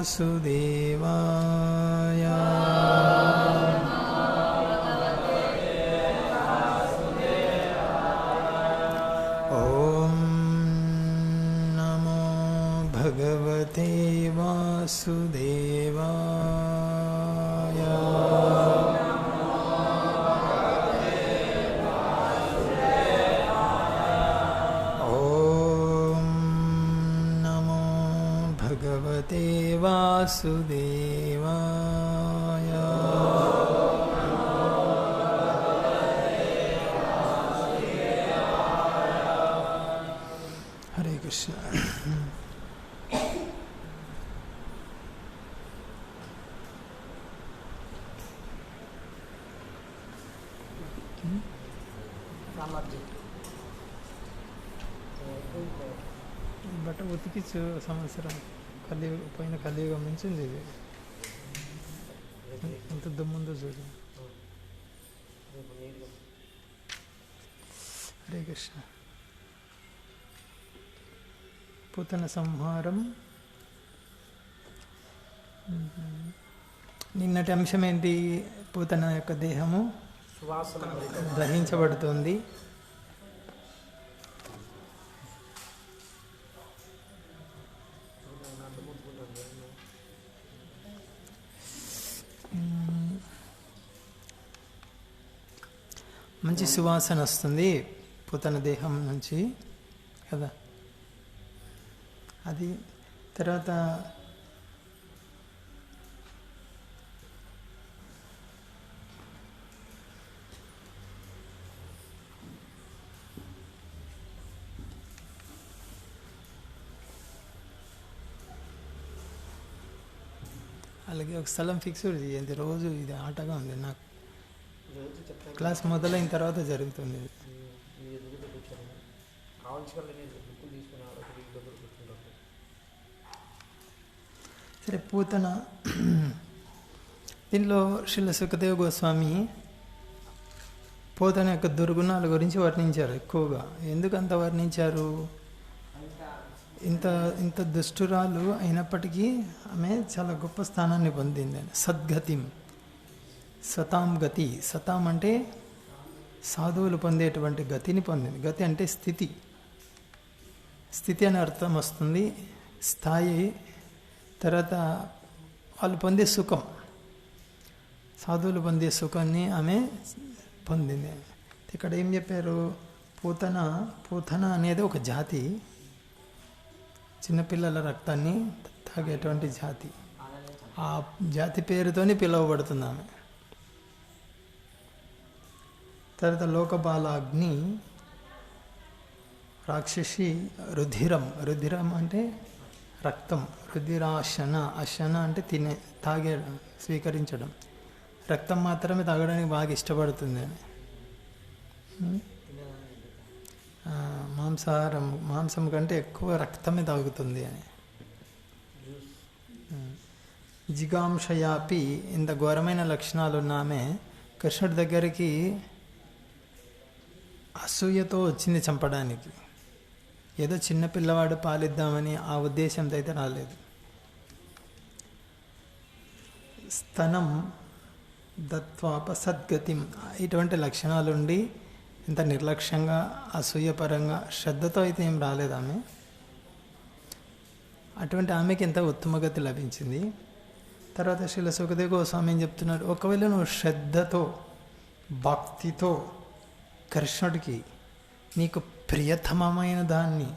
वासुदेवाय। ॐ नमो भगवते वासुदेवाय। भगवते वासुदेवाय। हरे कृष्ण। బట్ట ఉతికిచ్చు సంవత్సరం పోయిన కలియుగం నుంచి ఉంది ఇది. ఎంత దుమ్ముందో చూడు. హరే కృష్ణ. పూతన సంహారం. నిన్నటి అంశం ఏంటి? పూతన యొక్క దేహము దహించబడుతుంది. మంచి సువాసన వస్తుంది పూతన దేహం నుంచి కదా. అది తర్వాత అలాగే ఒక స్థలం ఫిక్స్ చేయండి. రోజు ఇది ఆటగా ఉంది నాకు. క్లాస్ మొదలైన తర్వాత జరుగుతుంది. సరే, పూతన దీనిలో శ్రీల సుఖదేవ్ గోస్వామి పూతన యొక్క దుర్గుణాల గురించి వర్ణించారు ఎక్కువగా. ఎందుకంత వర్ణించారు? ఇంత దుష్టురాలు అయినప్పటికీ ఆమె చాలా గొప్ప స్థానాన్ని పొందింది. సద్గతిం సతాం గతి. సతాం అంటే సాధువులు పొందేటువంటి గతిని పొందింది. గతి అంటే స్థితి. స్థితి అనే అర్థం వస్తుంది. స్థాయి. తర్వాత వాళ్ళు పొందే సుఖం, సాధువులు పొందే సుఖాన్ని ఆమె పొందింది. ఇక్కడ ఏం చెప్పారు? పూతన అనేది ఒక జాతి, చిన్నపిల్లల రక్తాన్ని తాగేటువంటి జాతి. ఆ జాతి పేరుతోనే పిలువబడుతుంది ఆమె. తర్వాత లోకబాలాగ్ని రాక్షసి. రుధిరం అంటే రక్తం. రుధిరాశన. అశన అంటే తాగే స్వీకరించడం. రక్తం మాత్రమే తాగడానికి బాగా ఇష్టపడుతుంది అని. మాంసం కంటే ఎక్కువ రక్తమే తాగుతుంది అని. జిగాంషయాపి. ఇంత ఘోరమైన లక్షణాలు ఉన్న ఆమె కృష్ణుడి దగ్గరికి అసూయతో వచ్చింది చంపడానికి. ఏదో చిన్న పిల్లవాడు పాలిద్దామని ఆ ఉద్దేశంతో అయితే రాలేదు. స్తనం దత్వాపసద్గతిం. ఇటువంటి లక్షణాలుండి ఇంత నిర్లక్ష్యంగా, అసూయపరంగా, శ్రద్ధతో అయితే ఏం రాలేదు ఆమె. అటువంటి ఆమెకి ఎంత ఉత్తమగతి లభించింది. తర్వాత శ్రీల సుఖదేవ్ గోస్వామి ఏం చెప్తున్నారు? ఒకవేళ నువ్వు శ్రద్ధతో, భక్తితో కృష్ణుడికి నీకు ప్రియతమమైన దాన్ని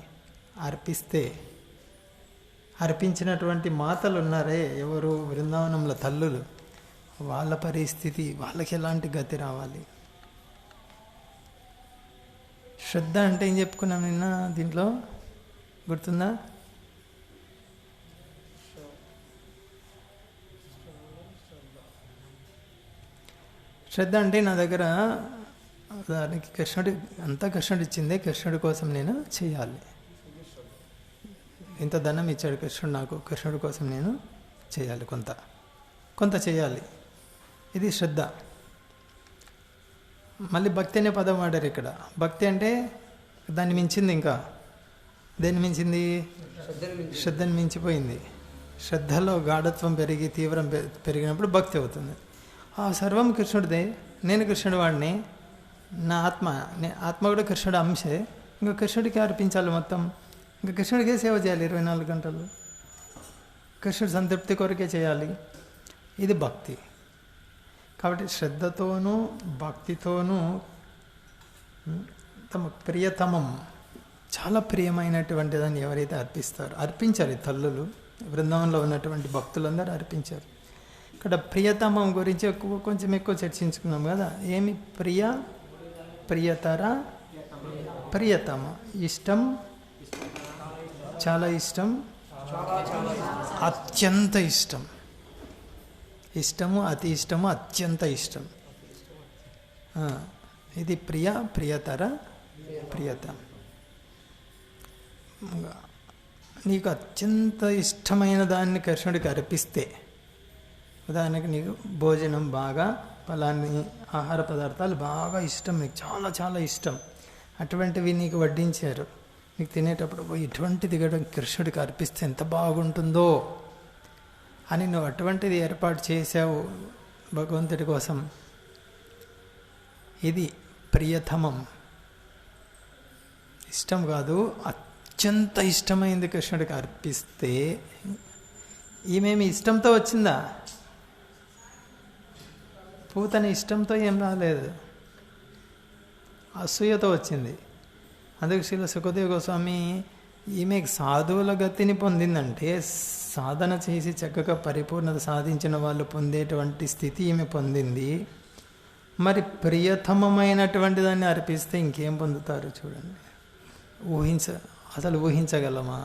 అర్పించినటువంటి మాతలు ఉన్నారే, ఎవరు? బృందావనంలో తల్లులు. వాళ్ళ పరిస్థితి, వాళ్ళకి ఎలాంటి గతి రావాలి? శ్రద్ధ అంటే ఏం చెప్పుకున్నాం నిన్న? దీంట్లో గుర్తుందా? శ్రద్ధ అంటే నా దగ్గర దానికి కృష్ణుడు ఇచ్చిందే, కృష్ణుడి కోసం నేను చేయాలి. ఇంత ధనం ఇచ్చాడు కృష్ణుడు నాకు, కృష్ణుడి కోసం నేను చేయాలి, కొంత చేయాలి. ఇది శ్రద్ధ. మళ్ళీ భక్తి అనే పదం వాడారు ఇక్కడ. భక్తి అంటే దాన్ని మించింది. ఇంకా దేన్ని మించింది? శ్రద్ధని మించిపోయింది. శ్రద్ధలో గాఢత్వం పెరిగి తీవ్రం పెరిగినప్పుడు భక్తి అవుతుంది. ఆ సర్వం కృష్ణుడిదే, నేను కృష్ణుడి వాడిని, నా ఆత్మ కూడా కృష్ణుడి అంశే, ఇంకా కృష్ణుడికి అర్పించాలి మొత్తం, ఇంకా కృష్ణుడికే సేవ చేయాలి 24 గంటలు, కృష్ణుడి సంతృప్తి కొరకే చేయాలి. ఇది భక్తి. కాబట్టి శ్రద్ధతోనూ భక్తితోనూ తమ ప్రియతమం, చాలా ప్రియమైనటువంటి దాన్ని ఎవరైతే అర్పించారు ఈ తల్లులు, బృందావనంలో ఉన్నటువంటి భక్తులందరూ అర్పించారు. ఇక్కడ ప్రియతమం గురించి కొంచెం ఎక్కువ చర్చించుకున్నాం కదా. ఏమి ప్రియతర, ప్రియతమ, ఇష్టం, చాలా ఇష్టం, అత్యంత ఇష్టం, ఇష్టము, అతి ఇష్టము, అత్యంత ఇష్టం. ఇది ప్రియతర, ప్రియతమ. నీకు అత్యంత ఇష్టమైన దాన్ని కృష్ణుడికి అర్పిస్తే, ఉదాహరణకి నీకు భోజనం బాగా, ఫలాన్ని ఆహార పదార్థాలు బాగా ఇష్టం, నీకు చాలా చాలా ఇష్టం, అటువంటివి నీకు వడ్డించారు, నీకు తినేటప్పుడు ఇటువంటిది కూడా కృష్ణుడికి అర్పిస్తే ఎంత బాగుంటుందో అని నువ్వు అటువంటిది ఏర్పాటు చేసావు భగవంతుడి కోసం. ఇది ప్రియతమం. ఇష్టం కాదు, అత్యంత ఇష్టమైంది కృష్ణుడికి అర్పిస్తే. ఈమెమి ఇష్టంతో వచ్చిందా? పూతన ఇష్టంతో ఏం రాలేదు, అసూయతో వచ్చింది. అందుకు శ్రీల సుఖదేవ గోస్వామి ఈమె సాధువుల గతిని పొందిందంటే, సాధన చేసి చక్కగా పరిపూర్ణత సాధించిన వాళ్ళు పొందేటువంటి స్థితి ఈమె పొందింది. మరి ప్రియతమమైనటువంటి దాన్ని అర్పిస్తే ఇంకేం పొందుతారు చూడండి. అసలు ఊహించగలమా?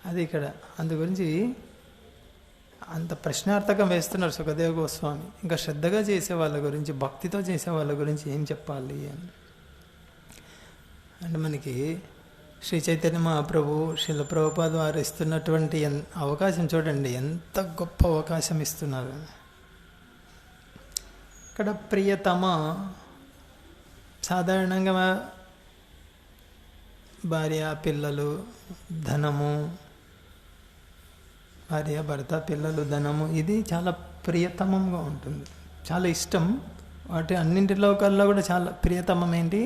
అది ఇక్కడ అందు గురించి అంత ప్రశ్నార్థకం వేస్తున్నారు సుఖదేవ గోస్వామి. ఇంకా శ్రద్ధగా చేసే వాళ్ళ గురించి, భక్తితో చేసే వాళ్ళ గురించి ఏం చెప్పాలి అని అంటే, మనకి శ్రీ చైతన్య మహాప్రభు, శ్రీల ప్రభుపాద వారు ఇస్తున్నటువంటి అవకాశం చూడండి, ఎంత గొప్ప అవకాశం ఇస్తున్నారు. ఇక్కడ ప్రియతమ సాధారణంగా భార్య, పిల్లలు, ధనము, భార్య, భర్త, పిల్లలు, ధనము, ఇది చాలా ప్రియతమంగా ఉంటుంది, చాలా ఇష్టం. వాటి అన్నింటిలో కల్లా కూడా చాలా ప్రియతమం ఏంటి?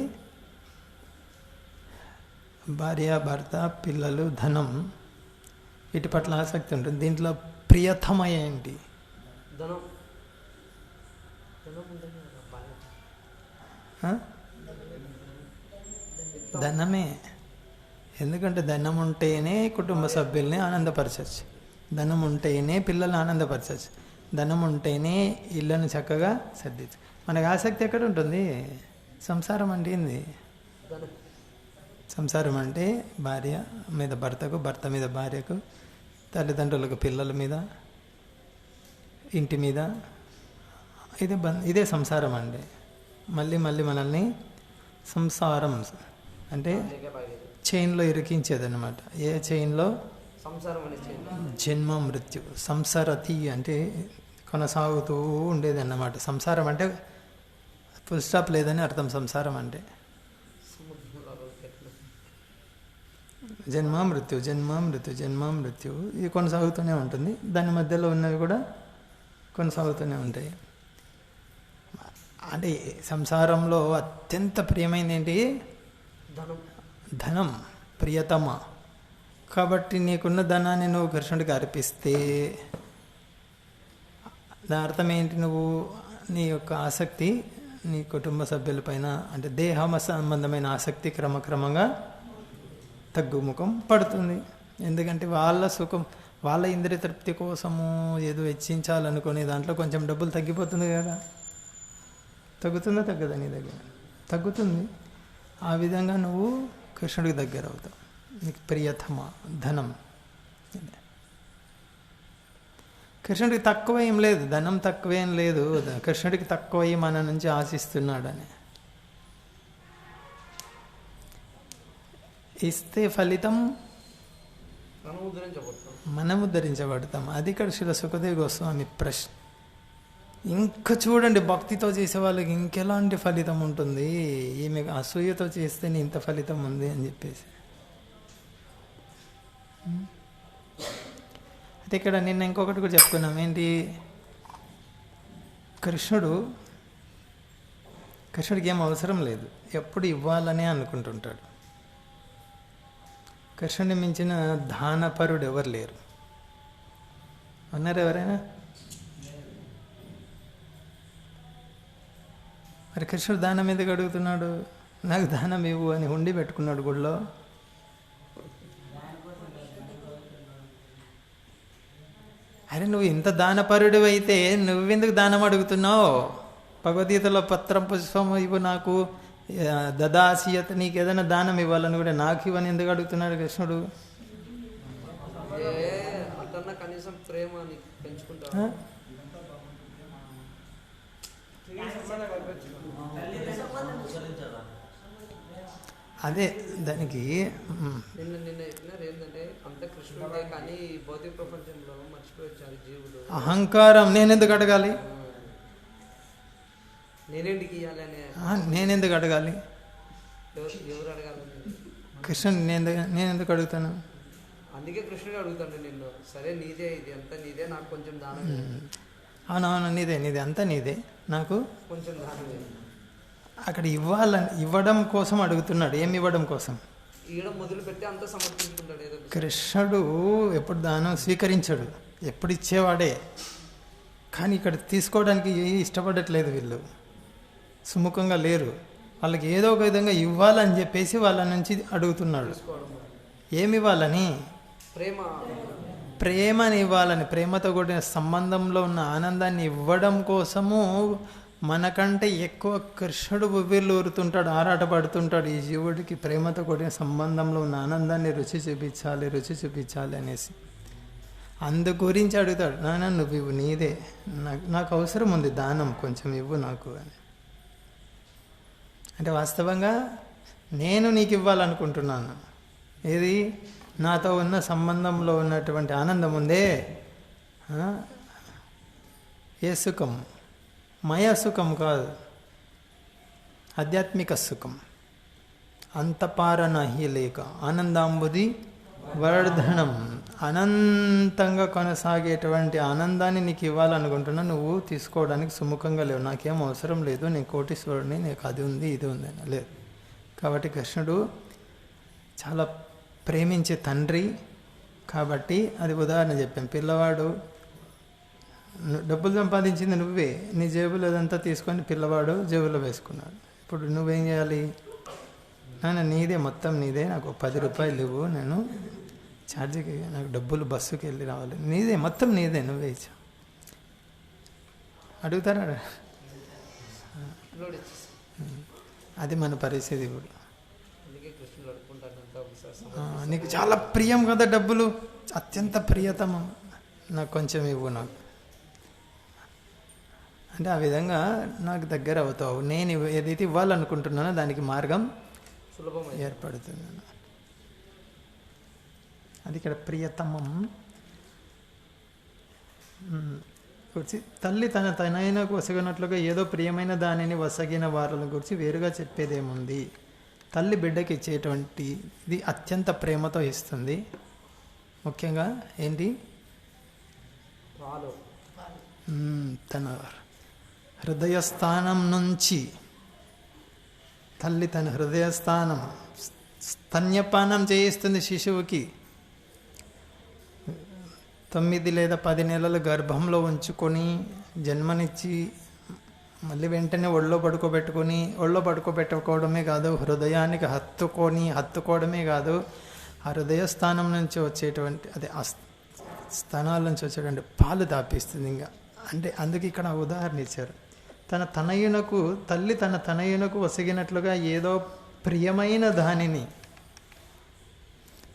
భార్య, భర్త, పిల్లలు, ధనం, వీటి పట్ల ఆసక్తి ఉంటుంది. దీంట్లో ప్రియతమ ఏంటి? ధనమే. ఎందుకంటే ధనం ఉంటేనే కుటుంబ సభ్యుల్ని ఆనందపరచచ్చు, ధనం ఉంటేనే పిల్లల్ని ఆనందపరచచ్చు, ధనం ఉంటేనే ఇళ్ళను చక్కగా సర్దిచ్చు. మనకు ఆసక్తి ఎక్కడ ఉంటుంది? సంసారం అంటే ఏంది? సంసారం అంటే భార్య మీద భర్తకు, భర్త మీద భార్యకు, తల్లిదండ్రులకు పిల్లల మీద, ఇంటి మీద, ఇదే సంసారం అండి. మళ్ళీ మళ్ళీ మనల్ని సంసారం అంటే చైన్లో ఇరికించేదన్నమాట. ఏ చైన్లో? జన్మ మృత్యు. సంసారతి అంటే కొనసాగుతూ ఉండేది అన్నమాట. సంసారం అంటే ఫుల్ స్టాప్ లేదని అర్థం. సంసారం అంటే జన్మ మృత్యు, జన్మ మృత్యు, జన్మ మృత్యు, ఇది కొనసాగుతూనే ఉంటుంది. దాని మధ్యలో ఉన్నవి కూడా కొనసాగుతూనే ఉంటాయి. అంటే సంసారంలో అత్యంత ప్రియమైనది ఏంటి? ధనం, ప్రియతమ. కాబట్టి నీకున్న ధనాన్ని నువ్వు కృష్ణుడికి అర్పిస్తే దాని అర్థం ఏంటి? నువ్వు నీ యొక్క ఆసక్తి నీ కుటుంబ సభ్యులపైన, అంటే దేహమ సంబంధమైన ఆసక్తి క్రమక్రమంగా తగ్గుముఖం పడుతుంది. ఎందుకంటే వాళ్ళ సుఖం, వాళ్ళ ఇంద్రియ తృప్తి కోసము ఏదో వెచ్చించాలనుకునే దాంట్లో కొంచెం డబ్బులు తగ్గిపోతుంది కదా. తగ్గుతుందా? తగ్గదా? నీ దగ్గర తగ్గుతుంది. ఆ విధంగా నువ్వు కృష్ణుడికి దగ్గర అవుతావు. నీకు ప్రియతమ ధనం. కృష్ణుడికి తక్కువ ఏం లేదు, ధనం తక్కువేం లేదు. కృష్ణుడికి తక్కువ మన నుంచి ఆశిస్తున్నాడని. ఇస్తే ఫలితం మనం ఉద్ధరించబడతాం. అది ఇక్కడ శ్రీ సుఖదేవ గోస్వామి ప్రశ్న. ఇంకా చూడండి, భక్తితో చేసే వాళ్ళకి ఇంకెలాంటి ఫలితం ఉంటుంది. ఈమె అసూయతో చేస్తేనే ఇంత ఫలితం ఉంది అని చెప్పేసి. అయితే ఇక్కడ నిన్న ఇంకొకటి కూడా చెప్పుకున్నాం, ఏంటి, కృష్ణుడికి ఏం అవసరం లేదు, ఎప్పుడు ఇవ్వాలనే అనుకుంటుంటాడు. కృష్ణుడిని మించిన దానపరుడు ఎవరు లేరు. అన్నారు ఎవరైనా? మరి కృష్ణుడు దానం ఎందుకు అడుగుతున్నాడు? నాకు దానం ఇవ్వు అని హుండి పెట్టుకున్నాడు గుళ్ళో. అరే నువ్వు ఇంత దానపరుడు అయితే నువ్వెందుకు దానం అడుగుతున్నావు? భగవద్గీతలో పత్రం పుష్పం ఇవ్వు నాకు దదాసియత, నీకు ఏదైనా దానం ఇవ్వాలని కూడా నాకు ఇవ్వని ఎందుకు అడుగుతున్నాడు కృష్ణుడు? కనీసం ప్రేమ పెంచుకుంటా. అదే దానికి ఏంటంటే అంత కృష్ణుడే కానీ భౌతిక ప్రపంచంలో మర్చిపోయారు జీవులు. అహంకారం నేనెందుకు అడగాలి, నేనేంటికి ఇవ్వాలి అని నేనెందుకు అడగాలి? ఎవరు అడగాలి? కృష్ణుడు నేనెందుకు అడుగుతాను? అందుకే కృష్ణుడు అడుగుతాడు నిన్ను, సరే నీదే, ఇది అంతా నీదే, నాకు కొంచెం దానం. అవునవును, నీదే అంతా నీదే, నాకు కొంచెం దానం. అక్కడ ఇవ్వడం కోసం అడుగుతున్నాడు. ఏమి ఇవ్వడం కోసం? ఇవ్వడం మొదలు పెట్టి అంతా సమర్పించుకుంటాడు. ఏదో కృష్ణుడు ఎప్పుడు దానం స్వీకరించాడు, ఎప్పుడు ఇచ్చేవాడే. కానీ ఇక్కడ తీసుకోవడానికి ఇష్టపడట్లేదు, వీళ్ళు సుముఖంగా లేరు. వాళ్ళకి ఏదో ఒక విధంగా ఇవ్వాలని చెప్పేసి వాళ్ళ నుంచి అడుగుతున్నాడు. ఏమి ఇవ్వాలని? ప్రేమని ఇవ్వాలని, ప్రేమతో కూడిన సంబంధంలో ఉన్న ఆనందాన్ని ఇవ్వడం కోసము మనకంటే ఎక్కువ కృష్ణుడు ఉవ్విళ్ళు ఊరుతుంటాడు, ఆరాటపడుతుంటాడు. ఈ జీవుడికి ప్రేమతో కూడిన సంబంధంలో ఉన్న ఆనందాన్ని రుచి చూపించాలి అనేసి అందు గురించి అడుగుతాడు. నాన్న నువ్వు ఇవ్వు, నీదే, నాకు అవసరం ఉంది దానం, కొంచెం ఇవ్వు నాకు అని. అంటే వాస్తవంగా నేను నీకు ఇవ్వాలనుకుంటున్నాను. ఏది? నాతో ఉన్న సంబంధంలో ఉన్నటువంటి ఆనందం ఉందే, ఏ సుఖం, మయ సుఖం కాదు, ఆధ్యాత్మిక సుఖం. అంతపారనహి లేక ఆనందాంబుది వర్ధనం, అనంతంగా కొనసాగేటువంటి ఆనందాన్ని నీకు ఇవ్వాలనుకుంటున్నా, నువ్వు తీసుకోవడానికి సుముఖంగా లేవు. నాకేం అవసరం లేదు, నేను కోటీశ్వరుడిని, నీకు అది ఉంది ఇది ఉంది అని లేదు. కాబట్టి కృష్ణుడు చాలా ప్రేమించే తండ్రి. కాబట్టి అది ఉదాహరణ చెప్పాం. పిల్లవాడు డబ్బులు సంపాదించింది నువ్వే, నీ జేబులో అదంతా తీసుకొని పిల్లవాడు జేబులో వేసుకున్నాడు. ఇప్పుడు నువ్వేం చేయాలి? నాన్న నీదే, మొత్తం నీదే, నాకు 10 రూపాయలు ఇవ్వు, నేను ఛార్జీకి, నాకు డబ్బులు బస్సుకి వెళ్ళి రావాలి, నీదే, మొత్తం నీదే, నువ్వే ఇచ్చా. అడుగుతారా? అది మన పరిస్థితి ఇప్పుడు. నీకు చాలా ప్రియం కదా డబ్బులు, అత్యంత ప్రియతమం, నాకు కొంచెం ఇవ్వు నాకు అంటే, ఆ విధంగా నాకు దగ్గర అవుతావు. నేను ఏదైతే ఇవ్వాలనుకుంటున్నానో దానికి మార్గం ఏర్పడుతుంది. అది ఇక్కడ ప్రియతమం గురించి తల్లి తన తనైనకు వసగినట్లుగా ఏదో ప్రియమైన దానిని వసగిన వారిని గురించి వేరుగా చెప్పేదేముంది? తల్లి బిడ్డకి ఇచ్చేటువంటి ఇది అత్యంత ప్రేమతో ఇస్తుంది. ముఖ్యంగా ఏంటి? తన హృదయస్థానం నుంచి, తల్లి తన హృదయస్థానం స్తన్యపానం చేయిస్తుంది శిశువుకి. 9 లేదా 10 నెలలు గర్భంలో ఉంచుకొని జన్మనిచ్చి మళ్ళీ వెంటనే ఒళ్ళో పడుకోబెట్టుకోవడమే కాదు, హృదయానికి హత్తుకోవడమే కాదు, ఆ హృదయస్థానం నుంచి వచ్చేటువంటి అదే ఆ స్థానాల నుంచి వచ్చేటువంటి పాలు తాపిస్తుంది. ఇంకా అంటే అందుకే ఇక్కడ ఉదాహరణ ఇచ్చారు. తల్లి తన తనయునకు వసిగినట్లుగా ఏదో ప్రియమైన దానిని,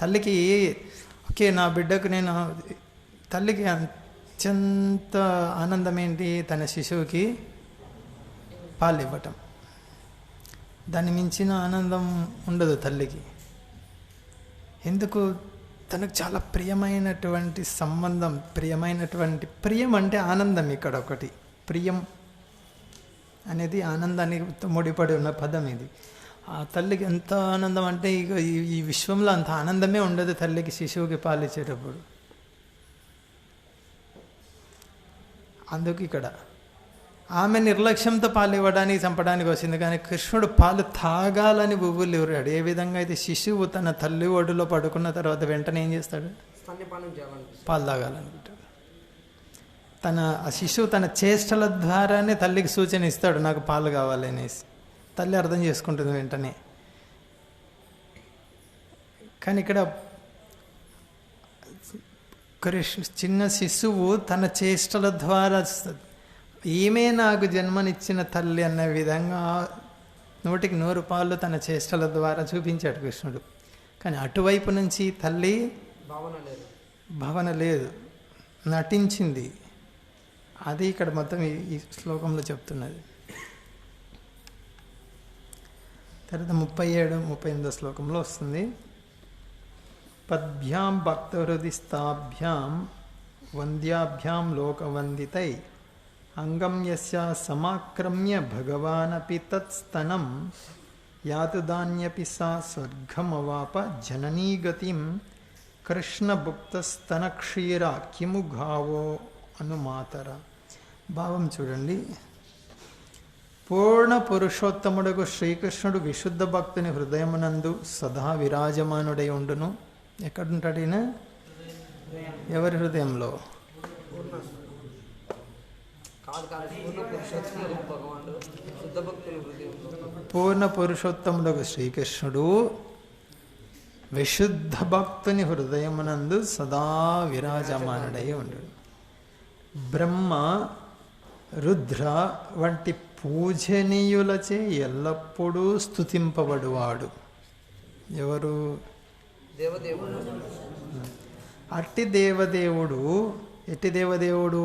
తల్లికి ఓకే నా బిడ్డకు నేను, తల్లికి అత్యంత ఆనందం ఏంటి? తన శిశువుకి పాలు ఇవ్వటం. దాన్ని మించిన ఆనందం ఉండదు తల్లికి. ఎందుకు? తనకు చాలా ప్రియమైనటువంటి సంబంధం, ప్రియం అంటే ఆనందం. ఇక్కడ ఒకటి ప్రియం అనేది ఆనందానికి ముడిపడి ఉన్న పదం ఇది. ఆ తల్లికి ఎంత ఆనందం అంటే ఇక ఈ విశ్వంలో అంత ఆనందమే ఉండదు తల్లికి శిశువుకి పాలిచ్చేటప్పుడు. అందుకు ఇక్కడ ఆమె నిర్లక్ష్యంతో పాలు ఇవ్వడానికి చంపడానికి వచ్చింది, కానీ కృష్ణుడు పాలు తాగాలని బువ్వులు ఊరాడు. ఏ విధంగా అయితే శిశువు తన తల్లి ఒడిలో పడుకున్న తర్వాత వెంటనే ఏం చేస్తాడు? పాలు తాగాలనుకుంటాడు. ఆ శిశువు తన చేష్టల ద్వారానే తల్లికి సూచన ఇస్తాడు, నాకు పాలు కావాలి అనేసి. తల్లి అర్థం చేసుకుంటుంది వెంటనే. కానీ ఇక్కడ చిన్న శిశువు తన చేష్టల ద్వారా ఈమె నాకు జన్మనిచ్చిన తల్లి అన్న విధంగా 100కి 100 తన చేష్టల ద్వారా చూపించాడు కృష్ణుడు. కానీ అటువైపు నుంచి తల్లి భావన లేదు, నటించింది. అది ఇక్కడ మొత్తం ఈ శ్లోకంలో చెప్తున్నది. తర్వాత 37-38 శ్లోకంలో వస్తుంది. పద్భ్యాం భక్తహృదిస్తాభ్యాం వంద్యాభ్యాం లోకవందితై అంగం యస్య సమాక్రమ్య భగవానపి తత్స్తనం యాతుదాన్యపి సా స్వర్గమవాప జననీగతిం కృష్ణభుక్తస్తనక్షీర కిము ఘావో అనుమాతర. భావం చూడండి. పూర్ణ పురుషోత్తముడకు శ్రీకృష్ణుడు విశుద్ధ భక్తుని హృదయమునందు సదా విరాజమానుడై ఉండును. ఎక్కడుంటాడు ఈయన? ఎవరి హృదయంలో? పూర్ణ పురుషోత్తముడకు శ్రీకృష్ణుడు విశుద్ధ భక్తుని హృదయమునందు సదా విరాజమానుడై ఉండును. బ్రహ్మ, రుద్ర వంటి పూజనీయులచే ఎల్లప్పుడూ స్తుతింపబడువాడు. ఎవరు? దేవదేవుడు. అట్టి దేవదేవుడు. ఎట్టి దేవదేవుడు?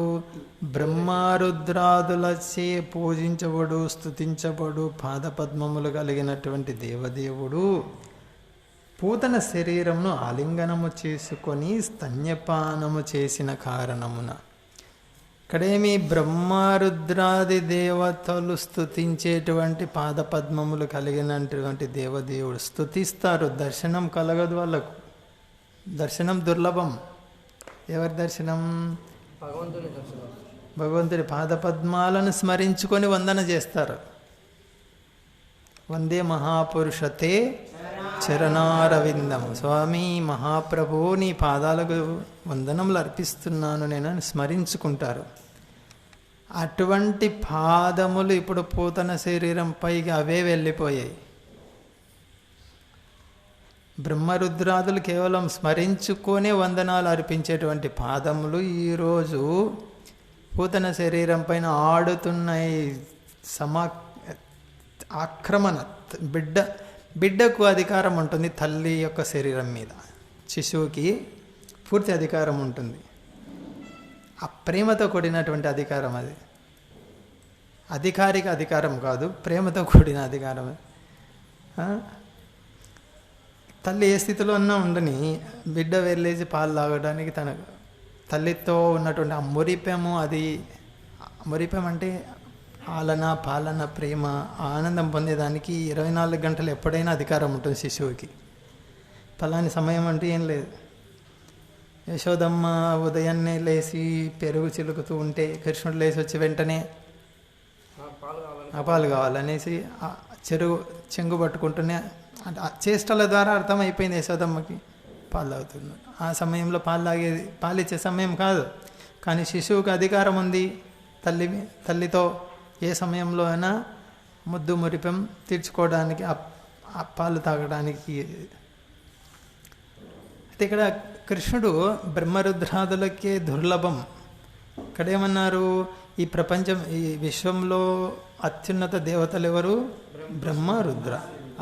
బ్రహ్మారుద్రాదులచే పూజించబడు, స్తుతించబడు పాదపద్మములు కలిగినటువంటి దేవదేవుడు పూతన శరీరమును ఆలింగనము చేసుకొని స్తన్యపానము చేసిన కారణమున. ఇక్కడేమి బ్రహ్మారుద్రాది దేవతలు స్తుతించేటువంటి పాదపద్మములు కలిగినటువంటి దేవదేవుడు స్తుతిస్తారు. దర్శనం కలగదు వాళ్ళకు. దర్శనం దుర్లభం. ఎవరి దర్శనం? భగవంతుడి పాదపద్మాలను స్మరించుకొని వందన చేస్తారు. వందే మహాపురుషతే చరణారవిందం. స్వామి మహాప్రభు నీ పాదాలకు వందనములు అర్పిస్తున్నాను నేను స్మరించుకుంటారు. అటువంటి పాదములు ఇప్పుడు పూతన శరీరం పైకి అవే వెళ్ళిపోయాయి. బ్రహ్మరుద్రాదులు కేవలం స్మరించుకొనే వందనాలు అర్పించేటువంటి పాదములు ఈరోజు పూతన శరీరం పైన ఆడుతున్నాయి. ఆక్రమణ. బిడ్డకు అధికారం ఉంటుంది తల్లి యొక్క శరీరం మీద. శిశువుకి పూర్తి అధికారం ఉంటుంది. ఆ ప్రేమతో కూడినటువంటి అధికారం అది. అధికారిక అధికారం కాదు, ప్రేమతో కూడిన అధికారం. తల్లి ఏ స్థితిలో ఉన్నా ఉండని బిడ్డ వెళ్ళేసి పాలు తాగడానికి తన తల్లితో ఉన్నటువంటి ఆ మురిపెము, అది మురిపెం అంటే ఆలన పాలన ప్రేమ ఆనందం పొందేదానికి 24 గంటలు ఎప్పుడైనా అధికారం ఉంటుంది శిశువుకి. ఫలాని సమయం అంటే ఏం లేదు. యశోదమ్మ ఉదయాన్నే లేచి పెరుగు చిలుకుతూ ఉంటే కృష్ణుడు లేచి వచ్చి వెంటనే పాలు కావాలనేసి చెంగు పట్టుకుంటూనే చేష్టల ద్వారా అర్థమైపోయింది యశోదమ్మకి పాలు తాగుతున్నాడు. ఆ సమయంలో పాలిచ్చే సమయం కాదు, కానీ శిశువుకి అధికారం ఉంది. తల్లితో ఏ సమయంలో అయినా ముద్దు మురిపెం తీర్చుకోవడానికి, ఆ పాలు తాగడానికి. అయితే ఇక్కడ కృష్ణుడు బ్రహ్మరుద్రాదులకే దుర్లభం. ఇక్కడ ఏమన్నారు? ఈ ప్రపంచం, ఈ విశ్వంలో అత్యున్నత దేవతలు ఎవరు? బ్రహ్మ, రుద్ర.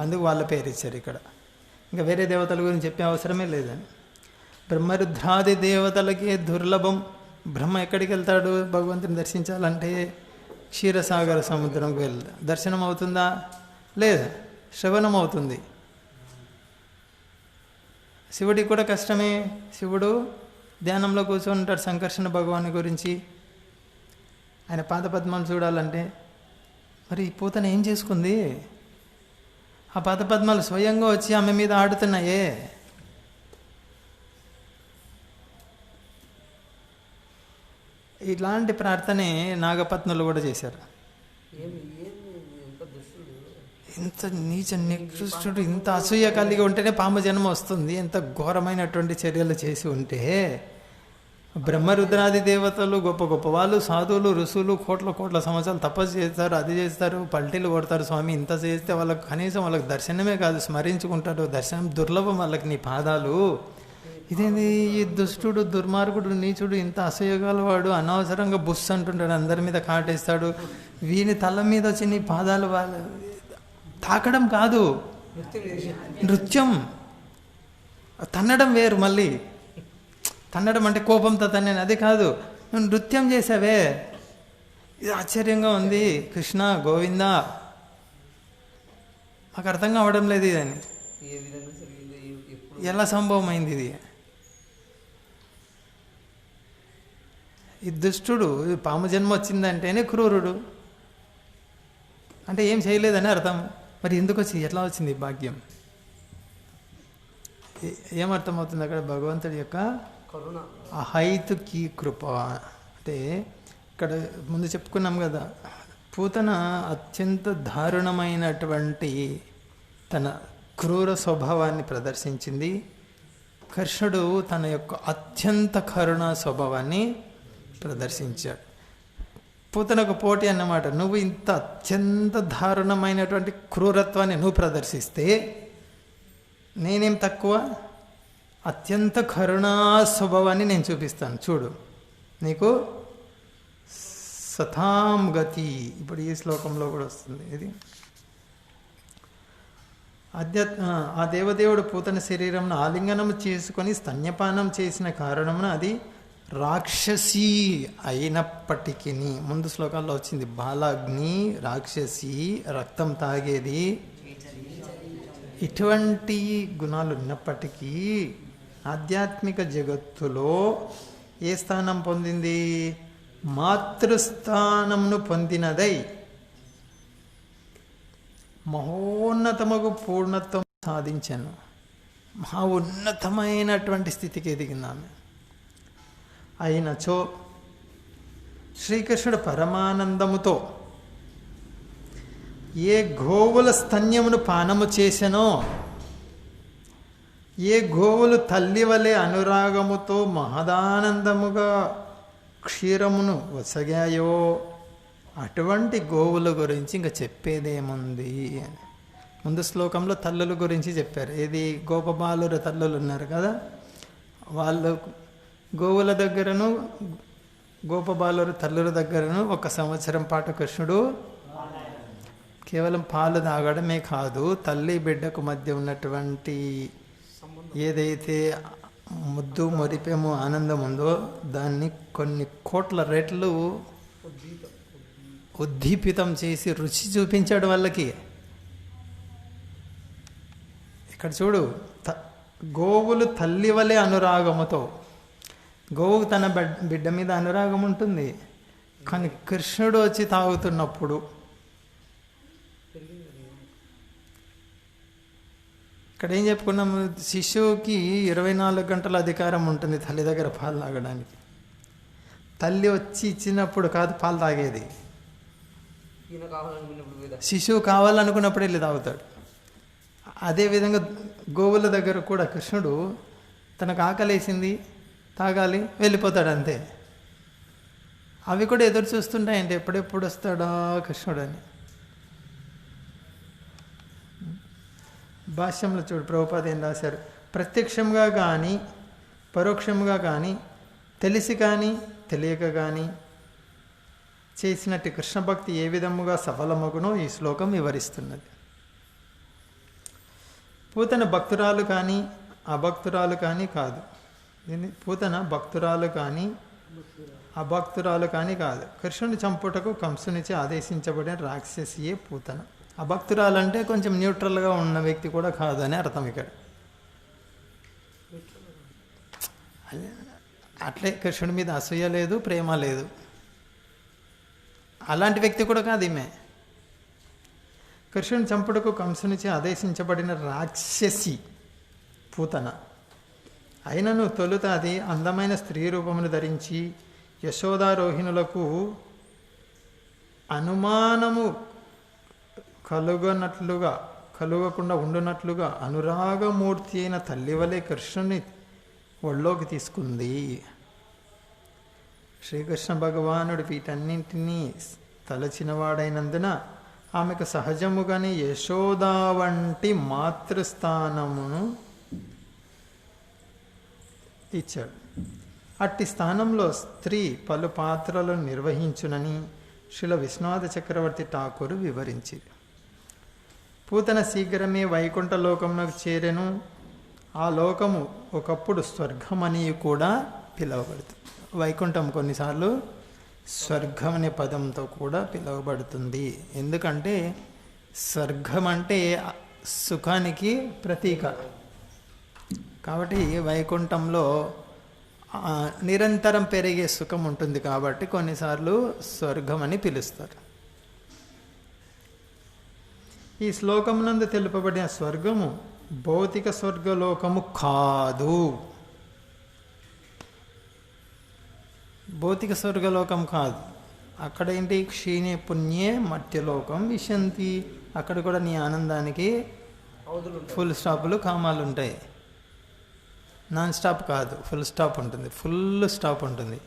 అందుకు వాళ్ళ పేరు ఇచ్చారు ఇక్కడ. ఇంకా వేరే దేవతల గురించి చెప్పే అవసరమే లేదని. బ్రహ్మరుద్రాది దేవతలకే దుర్లభం. బ్రహ్మ ఎక్కడికి వెళ్తాడు భగవంతుని దర్శించాలంటే? క్షీరసాగర సముద్రంకి వెళ్తా. దర్శనం అవుతుందా? లేదా, శ్రవణం అవుతుంది. శివుడికి కూడా కష్టమే. శివుడు ధ్యానంలో కూర్చొని ఉంటాడు సంకర్షణ భగవాను గురించి. ఆయన పాదపద్మం చూడాలంటే మరి పూతన ఏం చేసుకుంది? ఆ పదపద్మాలు స్వయంగా వచ్చి ఆమె మీద ఆడుతున్నాయే. ఇలాంటి ప్రార్థనే నాగపత్నులు కూడా చేశారు. ఎంత దుష్టుడు, ఇంత నీచ నికృష్టుడు, ఇంత అసూయ కలిగి ఉంటేనే పాము జన్మ వస్తుంది. ఎంత ఘోరమైనటువంటి చర్యలు చేసి ఉంటే బ్రహ్మరుద్రాది దేవతలు గొప్ప గొప్ప వాళ్ళు, సాధువులు, ఋషులు కోట్ల కోట్ల సంవత్సరాలు తపస్సు చేస్తారు, అది చేస్తారు, పల్టీలు కొడతారు. స్వామి ఇంత చేస్తే వాళ్ళకి కనీసం వాళ్ళకి దర్శనమే కాదు, స్మరించుకుంటారు. దర్శనం దుర్లభం వాళ్ళకి నీ పాదాలు. ఇదేంది ఈ దుష్టుడు, దుర్మార్గుడు, నీచుడు, ఇంత అసూయగలవాడు, అనవసరంగా బుస్ అంటుంటాడు, అందరి మీద కాటేస్తాడు. వీని తల మీద వచ్చి నీ పాదాలు వాళ్ళ తాకడం కాదు, నృత్యం. తన్నడం వేరు. మళ్ళీ తన్నడం అంటే కోపంతో తన్నాను, అది కాదు. నువ్వు నృత్యం చేసావే, ఇది ఆశ్చర్యంగా ఉంది. కృష్ణ గోవింద, మాకు అర్థం కావడం లేదు ఇదని. ఏ విధంగా జరిగిందో, ఎప్పుడు ఎలా సంభవం అయింది ఇది? ఈ దుష్టుడు పాము జన్మ వచ్చిందంటేనే క్రూరుడు, అంటే ఏం చేయలేదని అర్థం. మరి ఎందుకు వచ్చి ఎట్లా వచ్చింది ఈ భాగ్యం? ఏమర్థమవుతుంది అక్కడ? భగవంతుడి యొక్క కరుణ, అహైతుకి కృప. అంటే ఇక్కడ ముందు చెప్పుకున్నాం కదా, పూతన అత్యంత దారుణమైనటువంటి తన క్రూర స్వభావాన్ని ప్రదర్శించింది. కృష్ణుడు తన యొక్క అత్యంత కరుణ స్వభావాన్ని ప్రదర్శించాడు. పూతనకు పోటీ అన్నమాట. నువ్వు ఇంత అత్యంత దారుణమైనటువంటి క్రూరత్వాన్ని నువ్వు ప్రదర్శిస్తే నేనేం తక్కువ? అత్యంత కరుణా స్వభావాన్ని నేను చూపిస్తాను, చూడు, నీకు సతాం గతి. ఇప్పుడు ఈ శ్లోకంలో కూడా వస్తుంది ఇది. ఆ దేవదేవుడు పూతన శరీరంను ఆలింగనం చేసుకొని స్తన్యపానం చేసిన కారణమున అది రాక్షసి అయినప్పటికీ, ముందు శ్లోకాల్లో వచ్చింది, బాలాగ్ని, రాక్షసి, రక్తం తాగేది, ఇటువంటి గుణాలు ఉన్నప్పటికీ ఆధ్యాత్మిక జగత్తులో ఏ స్థానం పొందింది? మాతృస్థానంను పొందినదై మహోన్నతమగు పూర్ణత్వం సాధించాను. మహా ఉన్నతమైనటువంటి స్థితికి ఎదిగిందామె. అయినచో శ్రీకృష్ణుడు పరమానందముతో ఏ గోవుల స్తన్యమును పానము చేసెనో, ఏ గోవులు తల్లి వలె అనురాగముతో మహదానందముగా క్షీరమును వసగాయో అటువంటి గోవుల గురించి ఇంకా చెప్పేదేముంది అని. ముందు శ్లోకంలో తల్లుల గురించి చెప్పారు. ఏది? గోపబాలుర తల్లులు ఉన్నారు కదా, వాళ్ళు గోవుల దగ్గరను గోపబాలుర తల్లుల దగ్గరను 1 సంవత్సరం పాటు కృష్ణుడు కేవలం పాలు తాగడమే కాదు, తల్లి బిడ్డకు మధ్య ఉన్నటువంటి ఏదైతే ముద్దు మొరిపేమో ఆనందం ఉందో దాన్ని కొన్ని కోట్ల రెట్లు ఉద్దీపితం చేసి రుచి చూపించాడు వాళ్ళకి. ఇక్కడ చూడు, గోవులు తల్లి వలె అనురాగముతో, గోవుకు తన బిడ్డ మీద అనురాగం ఉంటుంది, కానీ కృష్ణుడు వచ్చి తాగుతున్నప్పుడు ఇక్కడ ఏం చెప్పుకున్నాము? శిశువుకి 24 గంటల అధికారం ఉంటుంది తల్లి దగ్గర పాలు తాగడానికి. తల్లి వచ్చి ఇచ్చినప్పుడు కాదు పాలు తాగేది, ఈయన కావాలనుకున్నప్పుడు శిశువు కావాలనుకున్నప్పుడు వెళ్ళి తాగుతాడు. అదేవిధంగా గోవుల దగ్గర కూడా కృష్ణుడు తనకు ఆకలేసింది, తాగాలి, వెళ్ళిపోతాడు అంతే. అవి కూడా ఎదురు చూస్తుంటాయంటే ఎప్పుడెప్పుడు వస్తాడా కృష్ణుడు అని. భాష్యంలో చూడు, ప్రభుపాద ఏం రాశారు? ప్రత్యక్షంగా కానీ పరోక్షంగా కానీ తెలిసి కానీ తెలియక కానీ చేసినట్టు కృష్ణ భక్తి ఏ విధముగా సఫలమగునో ఈ శ్లోకం వివరిస్తున్నది. పూతన భక్తురాలు కానీ అభక్తురాలు కానీ కాదు. పూతన భక్తురాలు కానీ అభక్తురాలు కానీ కాదు. కృష్ణుని చంపుటకు కంసునిచే ఆదేశించబడిన రాక్షసియే పూతన. అభక్తురాలు అంటే కొంచెం న్యూట్రల్గా ఉన్న వ్యక్తి కూడా కాదు అని అర్థం ఇక్కడ. అట్లే కృష్ణుడి మీద అసూయ లేదు, ప్రేమ లేదు, అలాంటి వ్యక్తి కూడా కాదు ఈమె. కృష్ణుని చంపుడుకు కంసునిచే ఆదేశించబడిన రాక్షసి పూతన. అయినను తొలుత అది అందమైన స్త్రీ రూపమును ధరించి యశోదారోహిణులకు అనుమానము కలుగకుండా ఉండునట్లుగా అనురాగమూర్తి అయిన తల్లి వలె కృష్ణుని ఒళ్ళోకి తీసుకుంది. శ్రీకృష్ణ భగవానుడు వీటన్నింటినీ తలచినవాడైనందున ఆమెకు సహజముగానే యశోదా వంటి మాతృస్థానమును ఇచ్చాడు. అట్టి స్థానంలో స్త్రీ పలు పాత్రలను నిర్వహించునని శ్రీల విశ్వనాథ చక్రవర్తి ఠాకూరు వివరించింది. పూతన శీఘ్రమే వైకుంఠ లోకమునకు చేరెను. ఆ లోకము ఒకప్పుడు స్వర్గమని కూడా పిలువబడుతుంది. వైకుంఠం కొన్నిసార్లు స్వర్గం అనే పదంతో కూడా పిలువబడుతుంది. ఎందుకంటే స్వర్గం అంటే సుఖానికి ప్రతీక. కాబట్టి వైకుంఠంలో నిరంతరం పెరిగే సుఖం ఉంటుంది కాబట్టి కొన్నిసార్లు స్వర్గం అని పిలుస్తారు. ఈ శ్లోకమునందు తెలుపబడిన స్వర్గము భౌతిక స్వర్గలోకము కాదు. భౌతిక స్వర్గలోకం కాదు. అక్కడ ఏంటి? క్షీణే పుణ్యే మర్త్యలోకం విశంతి. అక్కడ కూడా నీ ఆనందానికి ఫుల్ స్టాపులు కామాలు ఉంటాయి. నాన్ స్టాప్ కాదు, ఫుల్ స్టాప్ ఉంటుంది. ఫుల్ స్టాప్ ఉంటుంది.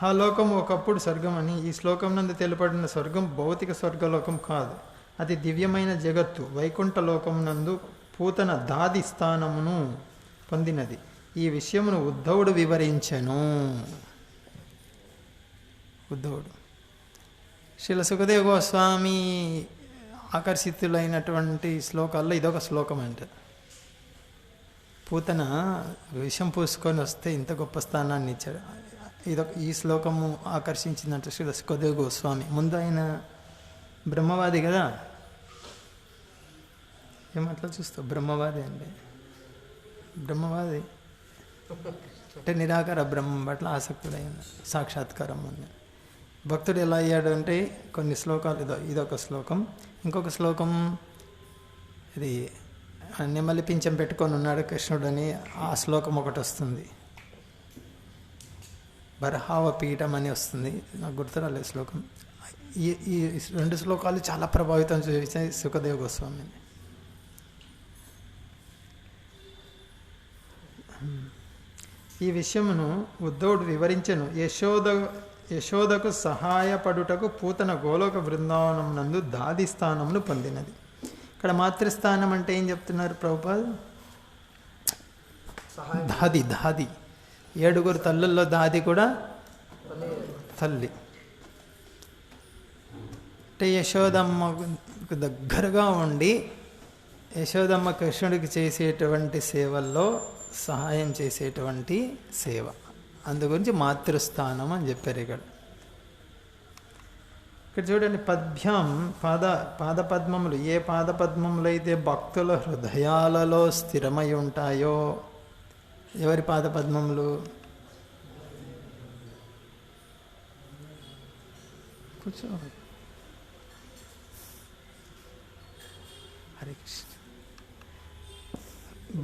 ఆ లోకం ఒకప్పుడు స్వర్గం అని ఈ శ్లోకం నందు తెలుపడిన స్వర్గం భౌతిక స్వర్గలోకం కాదు. అది దివ్యమైన జగత్తు వైకుంఠ లోకం నందు పూతన దాది స్థానమును పొందినది. ఈ విషయమును ఉద్ధవుడు వివరించెను. ఉద్ధవుడు శ్రీల సుఖదేవ గోస్వామి ఆకర్షితులైనటువంటి శ్లోకాల్లో ఇదొక శ్లోకం అంట. పూతన విషం పూసుకొని వస్తే ఇంత గొప్ప స్థానాన్ని ఇచ్చాడు. ఈ శ్లోకము ఆకర్షించిందంట శ్రీల సుఖదేవ గోస్వామి. ముందు ఆయన బ్రహ్మవాది కదా. ఏమట్లా చూస్తావు? బ్రహ్మవాది అంటే బ్రహ్మవాది అంటే నిరాకార బ్రహ్మం పట్ల ఆసక్తుడైన సాక్షాత్కారం ఉంది. భక్తుడు ఎలా అయ్యాడు అంటే కొన్ని శ్లోకాలు ఇదొక శ్లోకం. ఇంకొక శ్లోకం ఇది నెమలి పింఛం పెట్టుకొని ఉన్నాడు కృష్ణుడని ఆ శ్లోకం ఒకటి వస్తుంది. బర్హావ పీఠం అని వస్తుంది. నాకు గుర్తురాలేదు శ్లోకం. ఈ రెండు శ్లోకాలు చాలా ప్రభావితం చేశాయి సుఖదేవ గోస్వామిని. ఈ విషయమును ఉద్ధవుడు వివరించెను. యశోదకు సహాయపడుటకు పూతన గోలోక బృందావనం నందు దాది స్థానమును పొందినది. ఇక్కడ మాతృస్థానం అంటే ఏం చెప్తున్నారు ప్రభుపాద్? దాది 7 తల్లుల్లో దాది కూడా తల్లి. అంటే యశోదమ్మకు దగ్గరగా ఉండి యశోదమ్మ కృష్ణుడికి చేసేటువంటి సేవల్లో సహాయం చేసేటువంటి సేవ. అందుగురించి మాతృస్థానం అని చెప్పారు. ఇక్కడ చూడండి, పద్భ్యాం పాదపద్మములు. ఏ పాదపద్మములు అయితే భక్తుల హృదయాలలో స్థిరమై ఉంటాయో. ఎవరి పాదపద్మములు? కూర్చో. హరే కృష్ణ.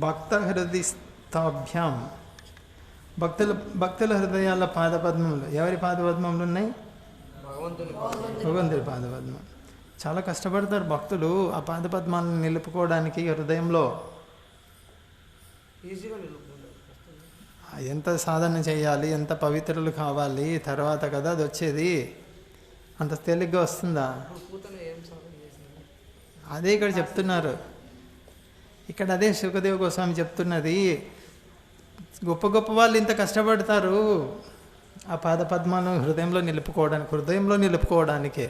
భక్త హృదయస్థాభ్యాం. భక్తుల హృదయాల పాదపద్మములు. ఎవరి పాదపద్మములు ఉన్నాయి? భగవంతుడి పాదపద్మం. చాలా కష్టపడతారు భక్తులు ఆ పాదపద్మాలను నిలుపుకోవడానికి హృదయంలో. ఎంత సాధన చేయాలి, ఎంత పవిత్రులు కావాలి, తర్వాత కదా అది వచ్చేది. అంత తేలిగ్గా వస్తుందా? అదే ఇక్కడ చెప్తున్నారు. ఇక్కడ అదే సుఖదేవ గోస్వామి చెప్తున్నది. గొప్ప గొప్ప వాళ్ళు ఇంత కష్టపడతారు ఆ పాదపద్మాలను హృదయంలో నిలుపుకోవడానికే.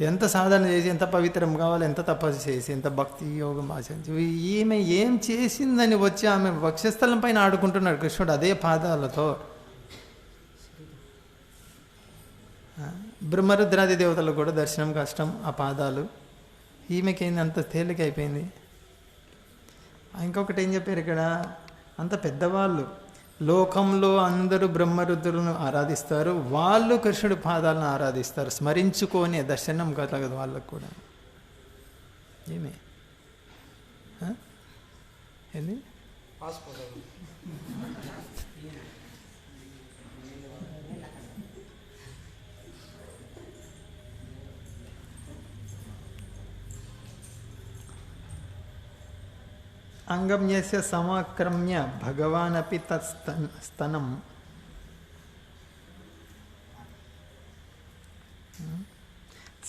ఎంత సాధన చేసి, ఎంత పవిత్రం కావాలి, ఎంత తపస్సు చేసి, ఎంత భక్తి యోగం ఆచరించి, ఈమె ఏం చేసిందని వచ్చి ఆమె వక్షస్థలం పైన ఆడుకుంటున్నాడు కృష్ణుడు అదే పాదాలతో. బ్రహ్మరుద్రాది దేవతలకు కూడా దర్శనం కష్టం ఆ పాదాలు. ఈమెకేంది అంత తేలిక అయిపోయింది. ఇంకొకటి ఏం చెప్పారు ఇక్కడ, అంత పెద్దవాళ్ళు లోకంలో అందరూ బ్రహ్మరుద్రులను ఆరాధిస్తారు, వాళ్ళు కృష్ణుడి పాదాలను ఆరాధిస్తారు. స్మరించుకొని దర్శనం కలగదు వాళ్ళకు కూడా. ఏమి ఏంది అంగమ్యస్య సమాక్రమ్య భగవానపి తత్స్తనం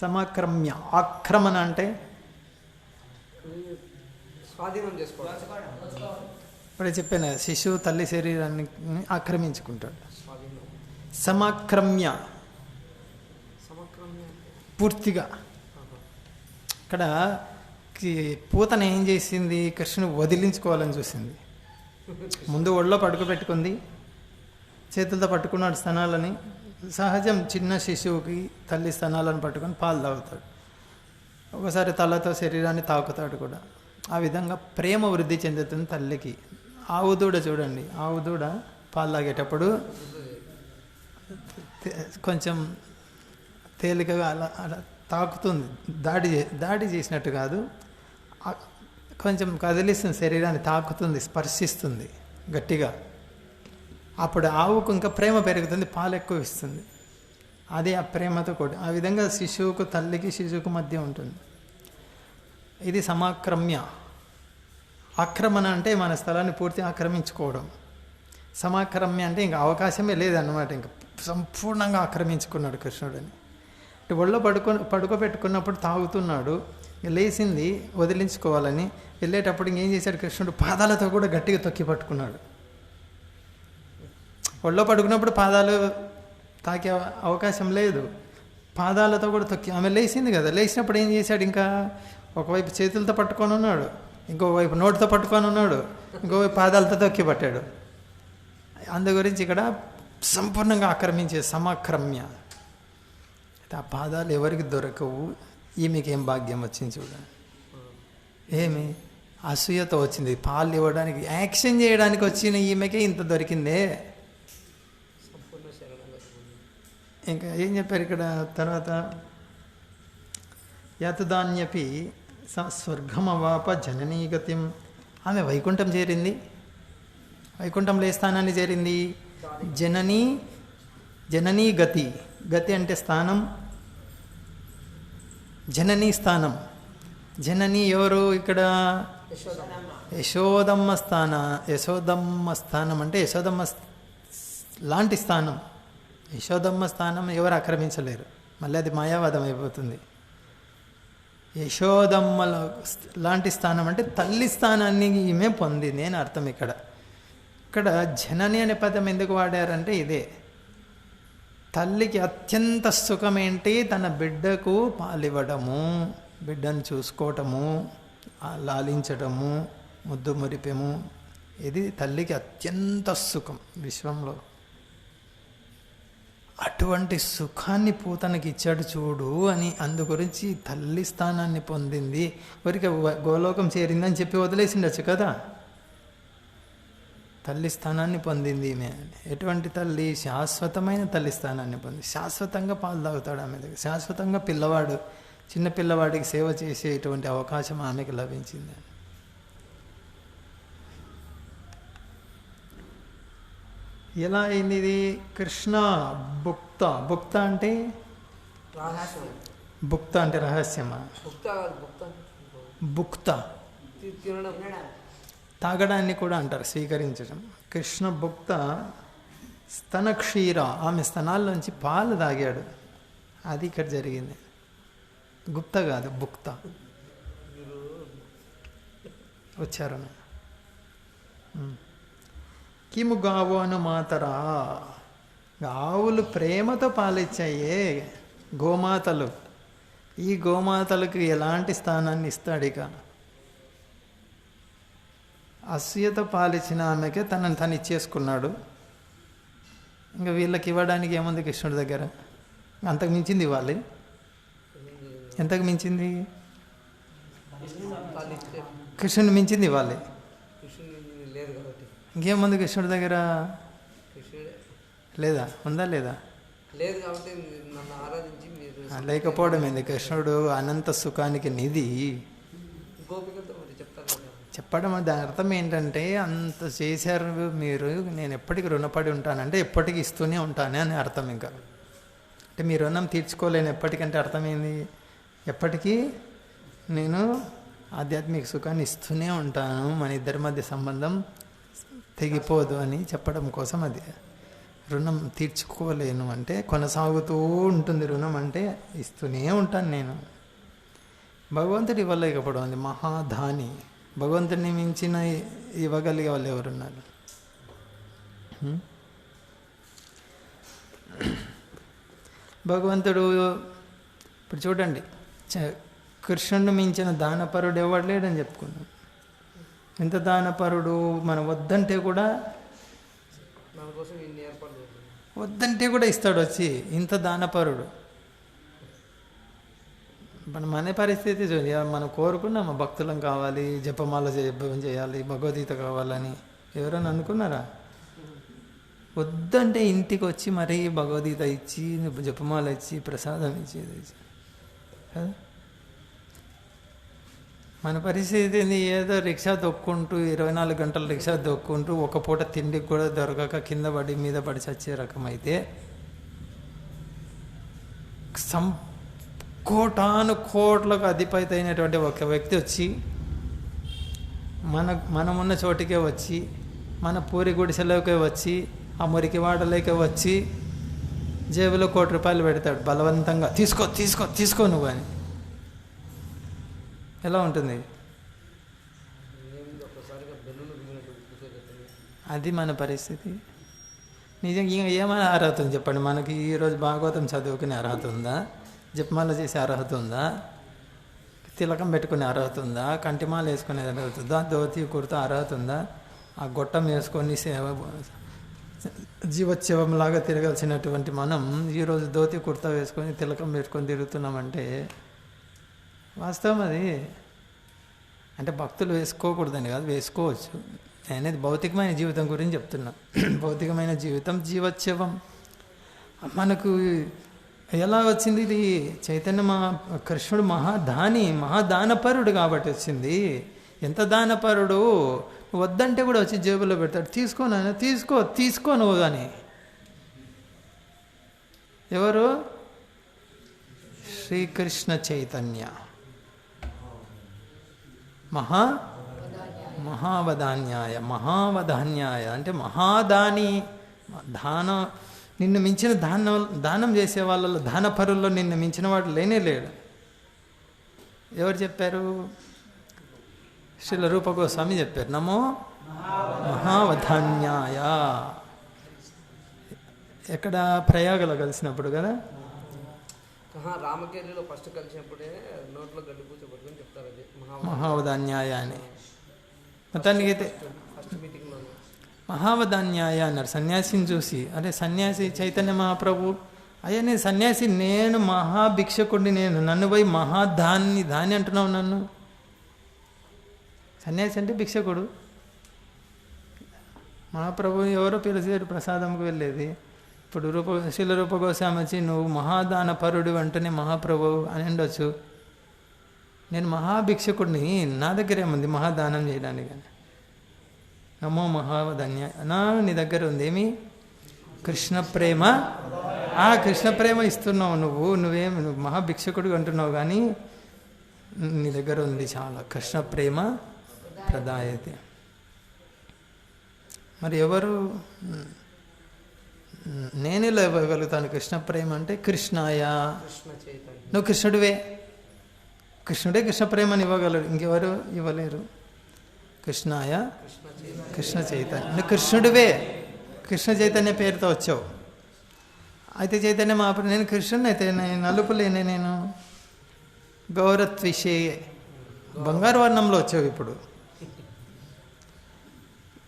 సమాక్రమ్య. ఆక్రమణ అంటే స్వాధీనం చేసుకోవాలి. ఇప్పుడే చెప్పాను, శిశువు తల్లి శరీరాన్ని ఆక్రమించుకుంటాడు. స్వాధీనం. సమాక్రమ్య సమక్రమ్య పూర్తిగా. ఇక్కడ పూతన ఏం చేసింది, కృష్ణుని వదిలించుకోవాలని చూసింది. ముందు ఒళ్ళో పడుకోబెట్టుకుంది, చేతులతో పట్టుకున్నాడు స్తనాలని. సహజం, చిన్న శిశువుకి తల్లి స్తనాలను పట్టుకొని పాలు తాగుతాడు. ఒకసారి తలతో శరీరాన్ని తాకుతాడు కూడా. ఆ విధంగా ప్రేమ వృద్ధి చెందుతుంది తల్లికి. ఆవు దూడ చూడండి, ఆవు దూడ పాలు తాగేటప్పుడు కొంచెం తేలికగా అలా అలా తాకుతుంది. దాడి చేసినట్టు కాదు, కొంచెం కదిలిస్తుంది, శరీరాన్ని తాకుతుంది, స్పర్శిస్తుంది గట్టిగా. అప్పుడు ఆవుకు ఇంకా ప్రేమ పెరుగుతుంది, పాలు ఎక్కువ ఇస్తుంది. అదే ఆ ప్రేమతో కూడా. ఆ విధంగా శిశువుకు, తల్లికి శిశువుకు మధ్య ఉంటుంది. ఇది సమాక్రమ్య. ఆక్రమణ అంటే మన స్థలాన్ని పూర్తి ఆక్రమించుకోవడం. సమాక్రమ్య అంటే ఇంకా అవకాశమే లేదన్నమాట, ఇంకా సంపూర్ణంగా ఆక్రమించుకున్నాడు కృష్ణుడని. ఒళ్ళో పడుకోబెట్టుకున్నప్పుడు తాగుతున్నాడు, లేచింది వదిలించుకోవాలని. వెళ్ళేటప్పుడు ఇంకేం చేశాడు కృష్ణుడు, పాదాలతో కూడా గట్టిగా తొక్కి పట్టుకున్నాడు. ఒళ్ళో పడుకున్నప్పుడు పాదాలు తాకే అవకాశం లేదు, పాదాలతో కూడా తొక్కి. ఆమె లేచింది కదా, లేచినప్పుడు ఏం చేశాడు, ఇంకా ఒకవైపు చేతులతో పట్టుకొని ఉన్నాడు, ఇంకోవైపు నోటితో పట్టుకొని ఉన్నాడు, ఇంకోవైపు పాదాలతో తొక్కి పట్టాడు. అందు గురించి ఇక్కడ సంపూర్ణంగా ఆక్రమించే సమాక్రమ్య. ఆ పాదాలు ఎవరికి దొరకవు. ఈమెకి ఏం భాగ్యం వచ్చింది చూడండి. ఏమి అసూయతో వచ్చింది, పాలు ఇవ్వడానికి, యాక్షన్ చేయడానికి వచ్చిన ఈమెకే ఇంత దొరికిందే. ఇంకా ఏం చెప్పారు ఇక్కడ తర్వాత, యతదాన్యపి స్వర్గమవాప జననీగతిం. ఆమె వైకుంఠం చేరింది, వైకుంఠంలో ఏ స్థానాన్ని చేరింది, జననీ గతి. గతి అంటే స్థానం, జననీ స్థానం. జనని ఎవరు ఇక్కడ, యశోదమ్మ స్థానం అంటే యశోదమ్మ లాంటి స్థానం. యశోదమ్మ స్థానం ఎవరు ఆక్రమించలేరు, మళ్ళీ అది మాయావాదం అయిపోతుంది. యశోదమ్మ లాంటి స్థానం అంటే తల్లి స్థానాన్ని ఈమె పొందింది అని అర్థం. ఇక్కడ జనని అనే పదం ఎందుకు వాడారంటే ఇదే. తల్లికి అత్యంత సుఖమేంటి, తన బిడ్డకు పాలివ్వడము, బిడ్డను చూసుకోవటము, లాలించటము, ముద్దు మురిపెము. ఇది తల్లికి అత్యంత సుఖం విశ్వంలో. అటువంటి సుఖాన్ని పూతనకి ఇచ్చాడు చూడు అని, అందు గురించి తల్లి స్థానాన్ని పొందింది. ఊరికి గోలోకం చేరిందని చెప్పి వదిలేసిండొచ్చు కదా. తల్లి స్థానాన్ని పొందింది ఈమె. ఎటువంటి తల్లి, శాశ్వతమైన తల్లి స్థానాన్ని పొంది, శాశ్వతంగా పాలు తాగుతాడు ఆమె దగ్గర, శాశ్వతంగా పిల్లవాడు, చిన్న పిల్లవాడికి సేవ చేసేటువంటి అవకాశం ఆమెకు లభించింది. ఎలా అయింది ఇది, కృష్ణ భుక్త. భుక్త అంటే భుక్త అంటే రహస్యమా, భుక్త తాగడాన్ని కూడా అంటారు, స్వీకరించడం. కృష్ణ భుక్త స్తన క్షీర, ఆమె స్తనాల్లోంచి పాలు తాగాడు. అది ఇక్కడ జరిగింది. గుప్త కాదు, భుక్త. వచ్చారు. కిము గావు అను మాతరా, ఆవులు ప్రేమతో పాలిచ్చాయే గోమాతలు. ఈ గోమాతలకు ఎలాంటి స్థానాన్ని ఇస్తాడు ఇక. అసూయతో పాలిచ్చిన ఆమెకే తనని తను ఇచ్చేసుకున్నాడు. ఇంకా వీళ్ళకి ఇవ్వడానికి ఏముంది కృష్ణుడి దగ్గర, అంతకు మించింది ఇవ్వాలి. ఎంతకు మించింది, కృష్ణుని మించింది ఇవ్వాలి. ఇంకేముంది కృష్ణుడి దగ్గర? కృష్ణుడే లేదా? ఉందా లేదా? లేదు కాబట్టి నన్ను ఆరాధించి మీరు లేకపోవడం ఏంది? కృష్ణుడు అనంత సుఖానికి నిధి. గోపికలతో మరి చెప్తారు కదా. చెప్పడం దాని అర్థం ఏంటంటే, అంత చేశారు మీరు, నేను ఎప్పటికీ రుణపడి ఉంటానంటే ఎప్పటికీ ఇస్తూనే ఉంటానే అని అర్థం. ఇంకా అంటే మీ రుణం తీర్చుకోలేను ఎప్పటికంటే అర్థమైంది, ఎప్పటికీ నేను ఆధ్యాత్మిక సుఖాన్ని ఇస్తూనే ఉంటాను, మన ఇద్దరి మధ్య సంబంధం తెగిపోదు అని చెప్పడం కోసం. అది రుణం తీర్చుకోలేను అంటే కొనసాగుతూ ఉంటుంది, రుణం అంటే ఇస్తూనే ఉంటాను నేను. భగవంతుడు ఇవ్వలేకపోవడం అది మహాధాని. భగవంతుడిని మించిన ఇవ్వగలిగే వాళ్ళు ఎవరున్నారు? భగవంతుడు ఇప్పుడు చూడండి, కృష్ణుడిని మించిన దానపరుడు ఎవడు లేడని చెప్పుకున్నాం. ఎంత దానపరుడు! మనం వద్దంటే కూడా, మన కోసం ఇన్ని ఏర్పాటు చేశారు. వద్దంటే కూడా ఇస్తాడు వచ్చి. ఇంత దానపరుడు. మన పరిస్థితి చూడండి, మనం కోరుకున్నాం భక్తులం కావాలి, జపమాల జపం చేయాలి, భగవద్గీత కావాలని. ఎవరైనా అనుకున్నారా? వద్దంటే ఇంటికి వచ్చి మరీ భగవద్గీత ఇచ్చి, జపమాల ఇచ్చి, ప్రసాదం ఇచ్చేది కదా. మన పరిస్థితి ఏంది? ఏదో రిక్షా దొక్కుంటూ 24 గంటలు రిక్షా దొక్కుంటూ ఒక పూట తిండికి కూడా దొరకక కింద పడి మీద పడి చచ్చే రకమైతే, కోటాను కోట్లకు అధిపతి అయినటువంటి ఒక వ్యక్తి వచ్చి మనమున్న చోటికే వచ్చి, మన పూరి గుడిసెలోకే వచ్చి, ఆ మురికి వాడలోకే వచ్చి జేబులో ₹1 పెడతాడు బలవంతంగా. తీసుకో తీసుకో తీసుకో నువ్వు అని. ఎలా ఉంటుంది? అది మన పరిస్థితి. నిజంగా ఇంకా ఏమైనా అర్హత ఉంది చెప్పండి? మనకి ఈరోజు భాగవతం చదువుకునే అర్హత ఉందా? జపమాల చేసే అర్హత ఉందా? తిలకం పెట్టుకునే అర్హత ఉందా? కంటిమాల వేసుకునే అర్హత ఉందా? ధోతి కుర్తా అర్హత ఉందా? ఆ గొట్టం వేసుకొని జీవోత్సవంలాగా తిరగాల్సినటువంటి మనం ఈరోజు ధోతి కుర్తా వేసుకొని తిలకం పెట్టుకొని తిరుగుతున్నామంటే వాస్తవం అది. అంటే భక్తులు వేసుకోకూడదని కాదు, వేసుకోవచ్చు. నేనేది భౌతికమైన జీవితం గురించి చెప్తున్నా. భౌతికమైన జీవితం జీవోత్సవం మనకు ఎలా వచ్చింది? ఇది చైతన్య కృష్ణుడు మహాదానపరుడు కాబట్టి వచ్చింది. ఎంత దానపరుడు! వద్దంటే కూడా వచ్చి జేబులో పెడతాడు. తీసుకోను, తీసుకో నువ్వు కానీ. ఎవరు? శ్రీకృష్ణ చైతన్య మహావధాన్యాయ అంటే మహాదాని. నిన్ను మించిన దానం చేసే వాళ్ళలో, దానపరుల్లో నిన్ను మించిన వాడు లేనే లేడు. ఎవరు చెప్పారు? శ్రీల రూప గోస్వామి చెప్పారు. నమో మహావధాన్యాయ. ఎక్కడ? ప్రయాగలో కలిసినప్పుడు కదా. రామకేలిలో ఫస్ట్ కలిసినప్పుడే నోట్లో గడ్డి పూజ పట్టుకొని చెప్తారు అది మహావధాన్యాయ అని. మొత్తానికి అయితే మహావధాన్యాయ అన్నారు సన్యాసిని చూసి. అరే సన్యాసి చైతన్య మహాప్రభు, అయ్యా నేను సన్యాసి, నేను మహాభిక్షకుడిని, నన్ను పోయి దాని అంటున్నావు నన్ను. సన్యాసి అంటే భిక్షకుడు. మహాప్రభు ఎవరో పిలిచారు ప్రసాదంకు వెళ్ళేది. ఇప్పుడు శ్రీల రూప గోస్వామి వచ్చి నువ్వు మహాదాన పరుడు అంటేనే మహాప్రభు అని ఉండొచ్చు. నేను మహాభిక్షకుడిని, నా దగ్గర ఏముంది మహాదానం చేయడానికి అని. నమో మహావధన్య నా నీ దగ్గర ఉంది ఏమి? కృష్ణ ప్రేమ. ఆ కృష్ణ ప్రేమ ఇస్తున్నావు నువ్వు మహాభిక్షకుడు అంటున్నావు కానీ నీ దగ్గర ఉంది చాలా కృష్ణ ప్రేమ ప్రదాయతే. మరి ఎవరు? నేను ఇలా ఇవ్వగలుగుతాను కృష్ణ ప్రేమ అంటే? కృష్ణాయ, నువ్వు కృష్ణుడివే. కృష్ణుడే కృష్ణ ప్రేమని ఇవ్వగలరు, ఇంకెవరు ఇవ్వలేరు. కృష్ణాయ కృష్ణ చైతన్య, నువ్వు కృష్ణుడివే. కృష్ణ చైతన్య పేరుతో వచ్చావు. అయితే చైతన్య మహాప్రభు నేను కృష్ణుని అయితే నేను నలుపులేనే, నేను గౌరత్విషేయే, బంగారు వర్ణంలో వచ్చావు ఇప్పుడు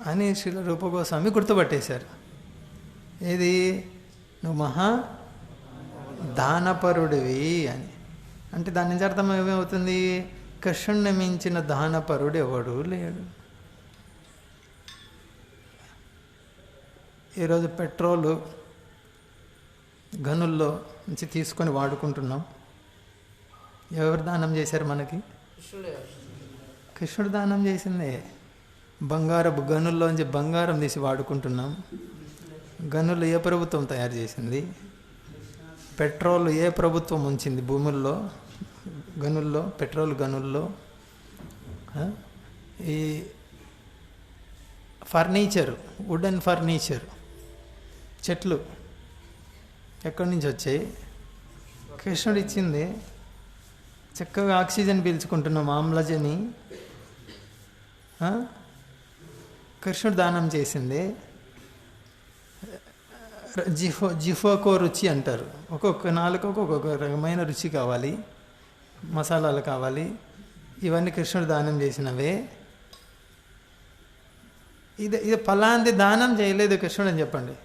అని శ్రీల రూప గోస్వామి గుర్తుపట్టేశారు. ఏది? నువ్వు మహా దానపరుడివి అని. అంటే దాని నుంచి అర్థం ఏమవుతుంది? కృష్ణుని మించిన దానపరుడు ఎవడు లేడు. ఈరోజు పెట్రోలు గనుల్లో నుంచి తీసుకొని వాడుకుంటున్నాం. ఎవరు దానం చేశారు మనకి? కృష్ణుడే. కృష్ణుడు దానం చేసిందే. బంగారపు గనుల్లోంచి బంగారం తీసి వాడుకుంటున్నాం. గనులు ఏ ప్రభుత్వం తయారు చేసింది? పెట్రోల్ ఏ ప్రభుత్వం ఉంచింది భూముల్లో, గనుల్లో, పెట్రోల్ గనుల్లో? ఈ ఫర్నిచర్, వుడెన్ ఫర్నిచర్, చెట్లు ఎక్కడి నుంచి వచ్చాయి? కృష్ణుడు ఇచ్చింది. చక్కగా ఆక్సిజన్ పీల్చుకుంటున్నాం, ఆమ్లజని కృష్ణుడు దానం చేసింది. జిఫోకో రుచి అంటారు. ఒక్కొక్క నాలుకకు ఒక్కొక్క రకమైన రుచి కావాలి, మసాలాలు కావాలి. ఇవన్నీ కృష్ణుడు దానం చేసినవే. ఇది ఫలాంది దానం చేయలేదు కృష్ణుడు అని చెప్పండి.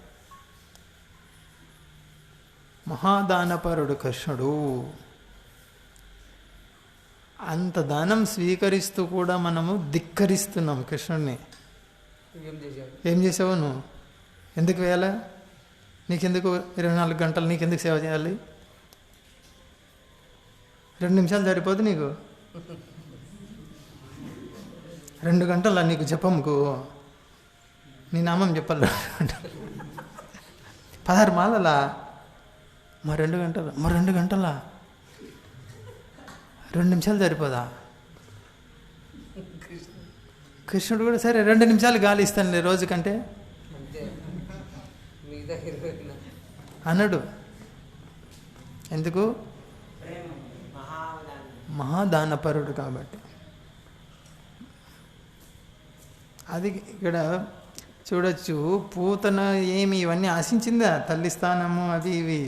మహాదానపరుడు కృష్ణుడు. అంత దానం స్వీకరిస్తూ కూడా మనము ధిక్కరిస్తున్నాం కృష్ణుడిని. ఏం చేసావు నువ్వు? ఎందుకు వేయాలా? నీకెందుకు 24 గంటలు నీకెందుకు సేవ చేయాలి? 2 నిమిషాలు సరిపోదు నీకు? 2 గంటలా నీకు జపంకు? నీ నామం చెప్పాలి. 16 మాలలా? మరి 2 గంటలా? మరి 2 గంటలా? 2 నిమిషాలు సరిపోదా? కృష్ణుడు కూడా సరే 2 నిమిషాలు గాలి ఇస్తానులే రోజు కంటే అన్నాడు. ఎందుకు? మహాదానపరుడు కాబట్టి. అది ఇక్కడ చూడొచ్చు. పూతన ఏమి ఇవన్నీ ఆశించిందా? తల్లి స్థానము అవి ఇవి.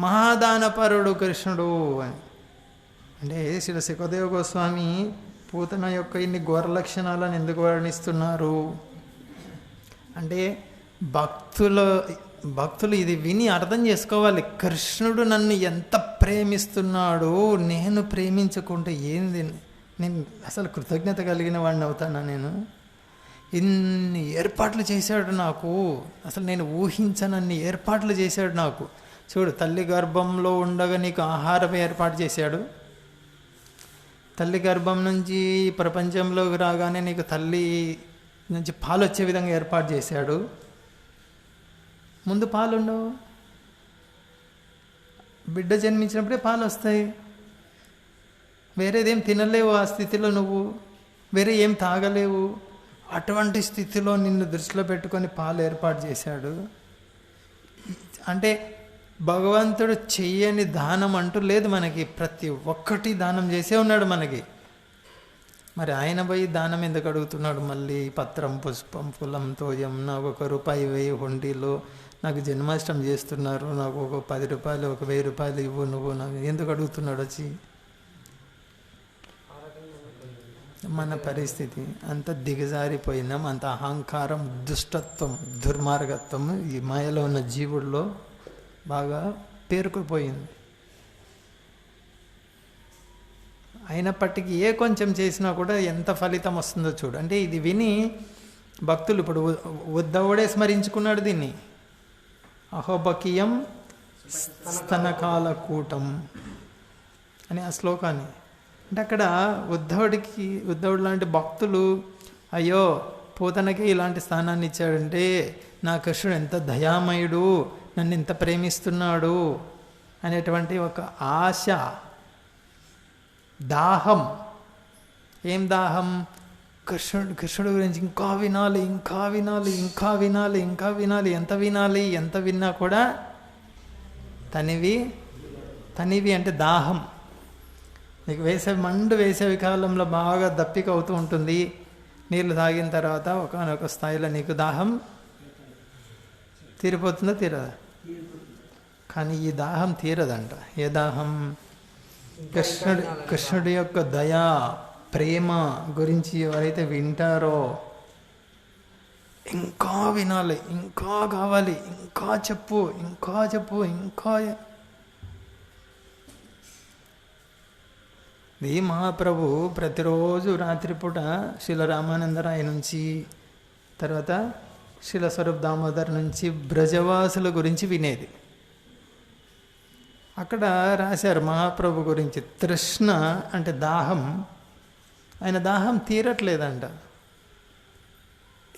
మహాదానపరుడు కృష్ణుడు అని అంటే శ్రీ సుఖదేవ గోస్వామి పూతన యొక్క ఇన్ని ఘోర లక్షణాలను ఎందుకు వర్ణిస్తున్నారు అంటే భక్తులు ఇది విని అర్థం చేసుకోవాలి. కృష్ణుడు నన్ను ఎంత ప్రేమిస్తున్నాడు, నేను ప్రేమించకుంటే ఏంది? నేను అసలు కృతజ్ఞత కలిగిన వాడిని అవుతానా? నేను ఇన్ని ఏర్పాట్లు చేశాడు నాకు, అసలు నేను ఊహించనన్ని ఏర్పాట్లు చేశాడు నాకు. చూడు, తల్లి గర్భంలో ఉండగా నీకు ఆహారం ఏర్పాటు చేశాడు. తల్లి గర్భం నుంచి ప్రపంచంలోకి రాగానే నీకు తల్లి నుంచి పాలు వచ్చే విధంగా ఏర్పాటు చేశాడు. ముందు పాలు ఉండవు. బిడ్డ జన్మించినప్పుడే పాలు వస్తాయి. వేరేదేం తినలేవు ఆ స్థితిలో, నువ్వు వేరే ఏం తాగలేవు. అటువంటి స్థితిలో నిన్ను దృష్టిలో పెట్టుకొని పాలు ఏర్పాటు చేశాడు. అంటే భగవంతుడు చెయ్యని దానం అంటూ లేదు మనకి. ప్రతి ఒక్కటి దానం చేసే ఉన్నాడు మనకి. మరి ఆయన పోయి దానం ఎందుకు అడుగుతున్నాడు? మళ్ళీ పత్రం, పుష్పం, ఫులం, తోయం, నాకు 1 రూపాయి వేయి హుండీలో, నాకు జన్మాష్టమి చేస్తున్నారు, నాకు ఒక 10 రూపాయలు, ఒక 1000 రూపాయలు ఇవ్వు నువ్వు, నాకు ఎందుకు అడుగుతున్నాడు వచ్చి? మన పరిస్థితి అంత దిగజారిపోయినాం. అంత అహంకారం, దుష్టత్వం, దుర్మార్గత్వం ఈ మాయలో ఉన్న జీవుల్లో బాగా పేరుకుపోయింది. అయినప్పటికీ ఏ కొంచెం చేసినా కూడా ఎంత ఫలితం వస్తుందో చూడు. అంటే ఇది విని భక్తులు ఇప్పుడు ఉద్ధవుడే స్మరించుకున్నాడు దీన్ని. అహోబకీయం స్తనకాల కూటం అని ఆ శ్లోకాన్ని. అంటే అక్కడ ఉద్ధవుడు లాంటి భక్తులు, అయ్యో పూతనకి ఇలాంటి స్థానాన్ని ఇచ్చాడంటే నా కృష్ణుడు ఎంత దయామయుడు, నన్ను ఎంత ప్రేమిస్తున్నాడు అనేటువంటి ఒక ఆశ, దాహం. ఏం దాహం? కృష్ణుడు గురించి ఇంకా వినాలి, ఇంకా వినాలి, ఇంకా వినాలి, ఇంకా వినాలి. ఎంత వినాలి? ఎంత విన్నా కూడా తనివి అంటే దాహం. నీకు వేసవి కాలంలో బాగా దప్పిక అవుతూ ఉంటుంది. నీళ్ళు తాగిన తర్వాత ఒకనొక స్థాయిలో నీకు దాహం తీరిపోతుందో తీరదా? కానీ ఈ దాహం తీరదంట. ఏ దాహం? కృష్ణుడి యొక్క దయా, ప్రేమ గురించి ఎవరైతే వింటారో ఇంకా వినాలి, ఇంకా కావాలి, ఇంకా చెప్పు, ఇంకా చెప్పు, ఇంకా. ఈ మహాప్రభు ప్రతిరోజు రాత్రిపూట శ్రీల రామానందరాయ నుంచి, తర్వాత శిల స్వరూప్ దామోదర్ నుంచి బ్రజవాసుల గురించి వినేది. అక్కడ రాశారు మహాప్రభు గురించి, తృష్ణ అంటే దాహం, ఆయన దాహం తీరట్లేదంట.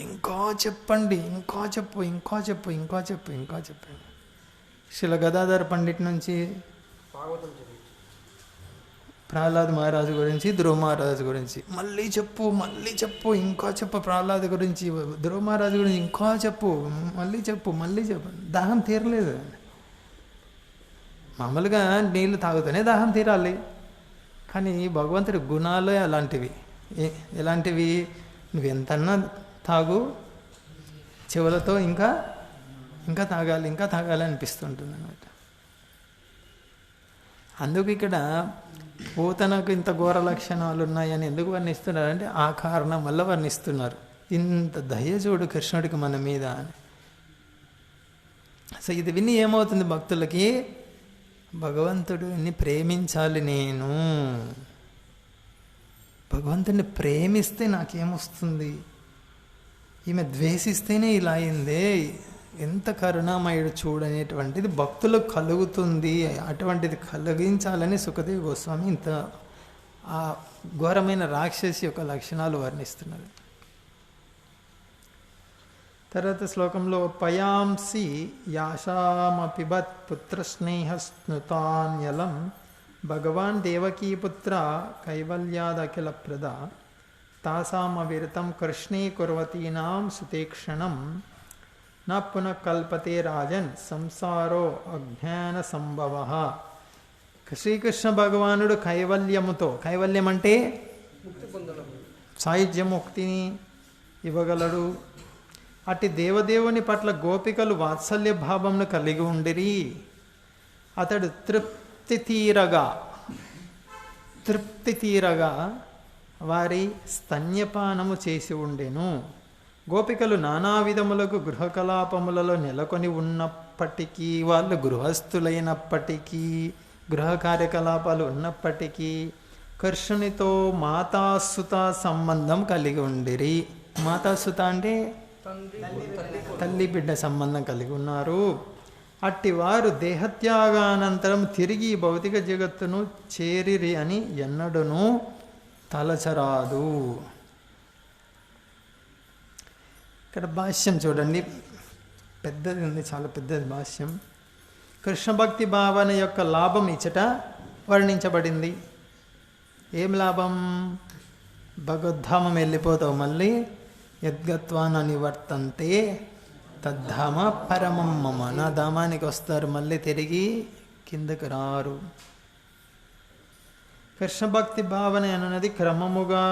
ఇంకా చెప్పండి, ఇంకా చెప్పు, ఇంకా చెప్పు, ఇంకా చెప్పు, ఇంకా చెప్పు. శిల గదాధర్ పండిట్ నుంచి భాగవతం చదివి ప్రహ్లాద్ మహారాజు గురించి, ధ్రువ మహారాజు గురించి మళ్ళీ చెప్పు, మళ్ళీ చెప్పు, ఇంకా చెప్పు. ప్రహ్లాద్ గురించి, ధ్రువ మహారాజు గురించి ఇంకా చెప్పు, మళ్ళీ చెప్పు, మళ్ళీ చెప్పు. దాహం తీరలేదు. మామూలుగా నీళ్ళు తాగుతూనే దాహం తీరాలి, కానీ భగవంతుడి గుణాలే అలాంటివి. ఎలాంటివి? నువ్వు ఎంతన్నా తాగు, చెవులతో ఇంకా ఇంకా తాగాలి, ఇంకా తాగాలి అనిపిస్తుంటుంది అన్నమాట. అందుకు ఇక్కడ పూతనకు ఇంత ఘోర లక్షణాలు ఉన్నాయని ఎందుకు వర్ణిస్తున్నారంటే ఆ కారణం వల్ల వర్ణిస్తున్నారు. ఇంత దయ చూడు కృష్ణుడికి మన మీద అని. సో ఇది విని ఏమవుతుంది భక్తులకి? భగవంతుడిని ప్రేమించాలి నేను, భగవంతుడిని ప్రేమిస్తే నాకేమొస్తుంది? ఈమె ద్వేషిస్తేనే ఇలా అయిందే, ఎంత కరుణామయుడు చూడనేటువంటిది భక్తులకు కలుగుతుంది. అటువంటిది కలిగించాలని సుఖదేవ్ గోస్వామి ఇంత ఆ ఘోరమైన రాక్షసి యొక్క లక్షణాలు వర్ణిస్తున్నారు. తర్వాత శ్లోకంలో పయాంసి యాశామపిబత్ పుత్రస్నేహస్నుతాన్యలం భగవాన్ దేవకీపుత్ర కైవల్యాదఖిల ప్రద తాసామవిరతం కృష్ణే కుర్వతీనాం సుతేక్షణం నా పునః కల్పతే రాజన్ సంసారో అజ్ఞాన సంభవ. శ్రీకృష్ణ భగవానుడు కైవల్యముతో, కైవల్యం అంటే ముక్తి పొందడం, సాయుధ్యముక్తిని ఇవ్వగలడు. అట్టి దేవదేవుని పట్ల గోపికలు వాత్సల్య భావంను కలిగి ఉండిరి. అతడు తృప్తి తీరగా వారి స్తన్యపానము చేసి ఉండెను. గోపికలు నానా విధములకు గృహకలాపములలో నెలకొని ఉన్నప్పటికీ, వాళ్ళు గృహస్థులైనప్పటికీ, గృహ కార్యకలాపాలు ఉన్నప్పటికీ కృష్ణునితో మాతాసుత సంబంధం కలిగి ఉండిరి. మాతాసుత అంటే తల్లి బిడ్డ సంబంధం కలిగి ఉన్నారు. అట్టి వారు దేహత్యాగానంతరం తిరిగి భౌతిక జగత్తును చేరిరి అని ఎన్నడూనూ తలచరాదు. ఇక్కడ భాష్యం చూడండి, పెద్దది ఉంది, చాలా పెద్దది భాష్యం. కృష్ణ భక్తి భావన యొక్క లాభం ఇచ్చట వర్ణించబడింది. ఏం లాభం? భగవద్ధామం వెళ్ళిపోతావు, మళ్ళీ యద్గత్వాన నివర్తంతే తద్ధామ పరమం మమ, నా ధామానికి వస్తారు, మళ్ళీ తిరిగి కిందకు రారు. కృష్ణ భక్తి భావన అన్నది క్రమముగా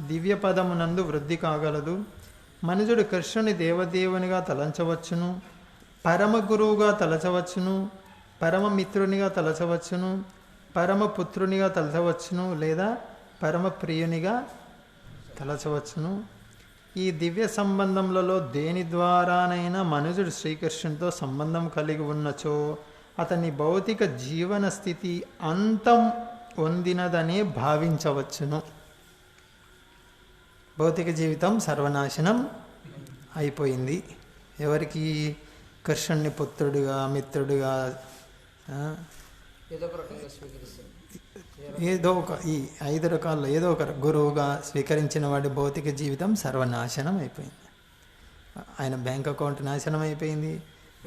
దివ్య పదమునందు వృద్ధి కాగలదు. మనుజుడు కృష్ణుని దేవదేవునిగా తలంచవచ్చును, పరమ గురువుగా తలచవచ్చును, పరమ మిత్రునిగా తలచవచ్చును, పరమ పుత్రునిగా తలచవచ్చును, లేదా పరమ ప్రియునిగా తలచవచ్చును. ఈ దివ్య సంబంధములలో దేని ద్వారానైనా మనుజుడు శ్రీకృష్ణునితో సంబంధం కలిగి ఉన్నచో అతని భౌతిక జీవన స్థితి అంతం పొందినదనే భావించవచ్చును. భౌతిక జీవితం సర్వనాశనం అయిపోయింది. ఎవరికి? కృష్ణుని పుత్రుడిగా, మిత్రుడిగా, ఏదో ఒక రకంగా స్వీకరిస్తారు. ఏదో ఒక ఈ 5 రకాల్లో ఏదో ఒక గురువుగా స్వీకరించిన వాడి భౌతిక జీవితం సర్వనాశనం అయిపోయింది. ఆయన బ్యాంక్ అకౌంట్ నాశనం అయిపోయింది,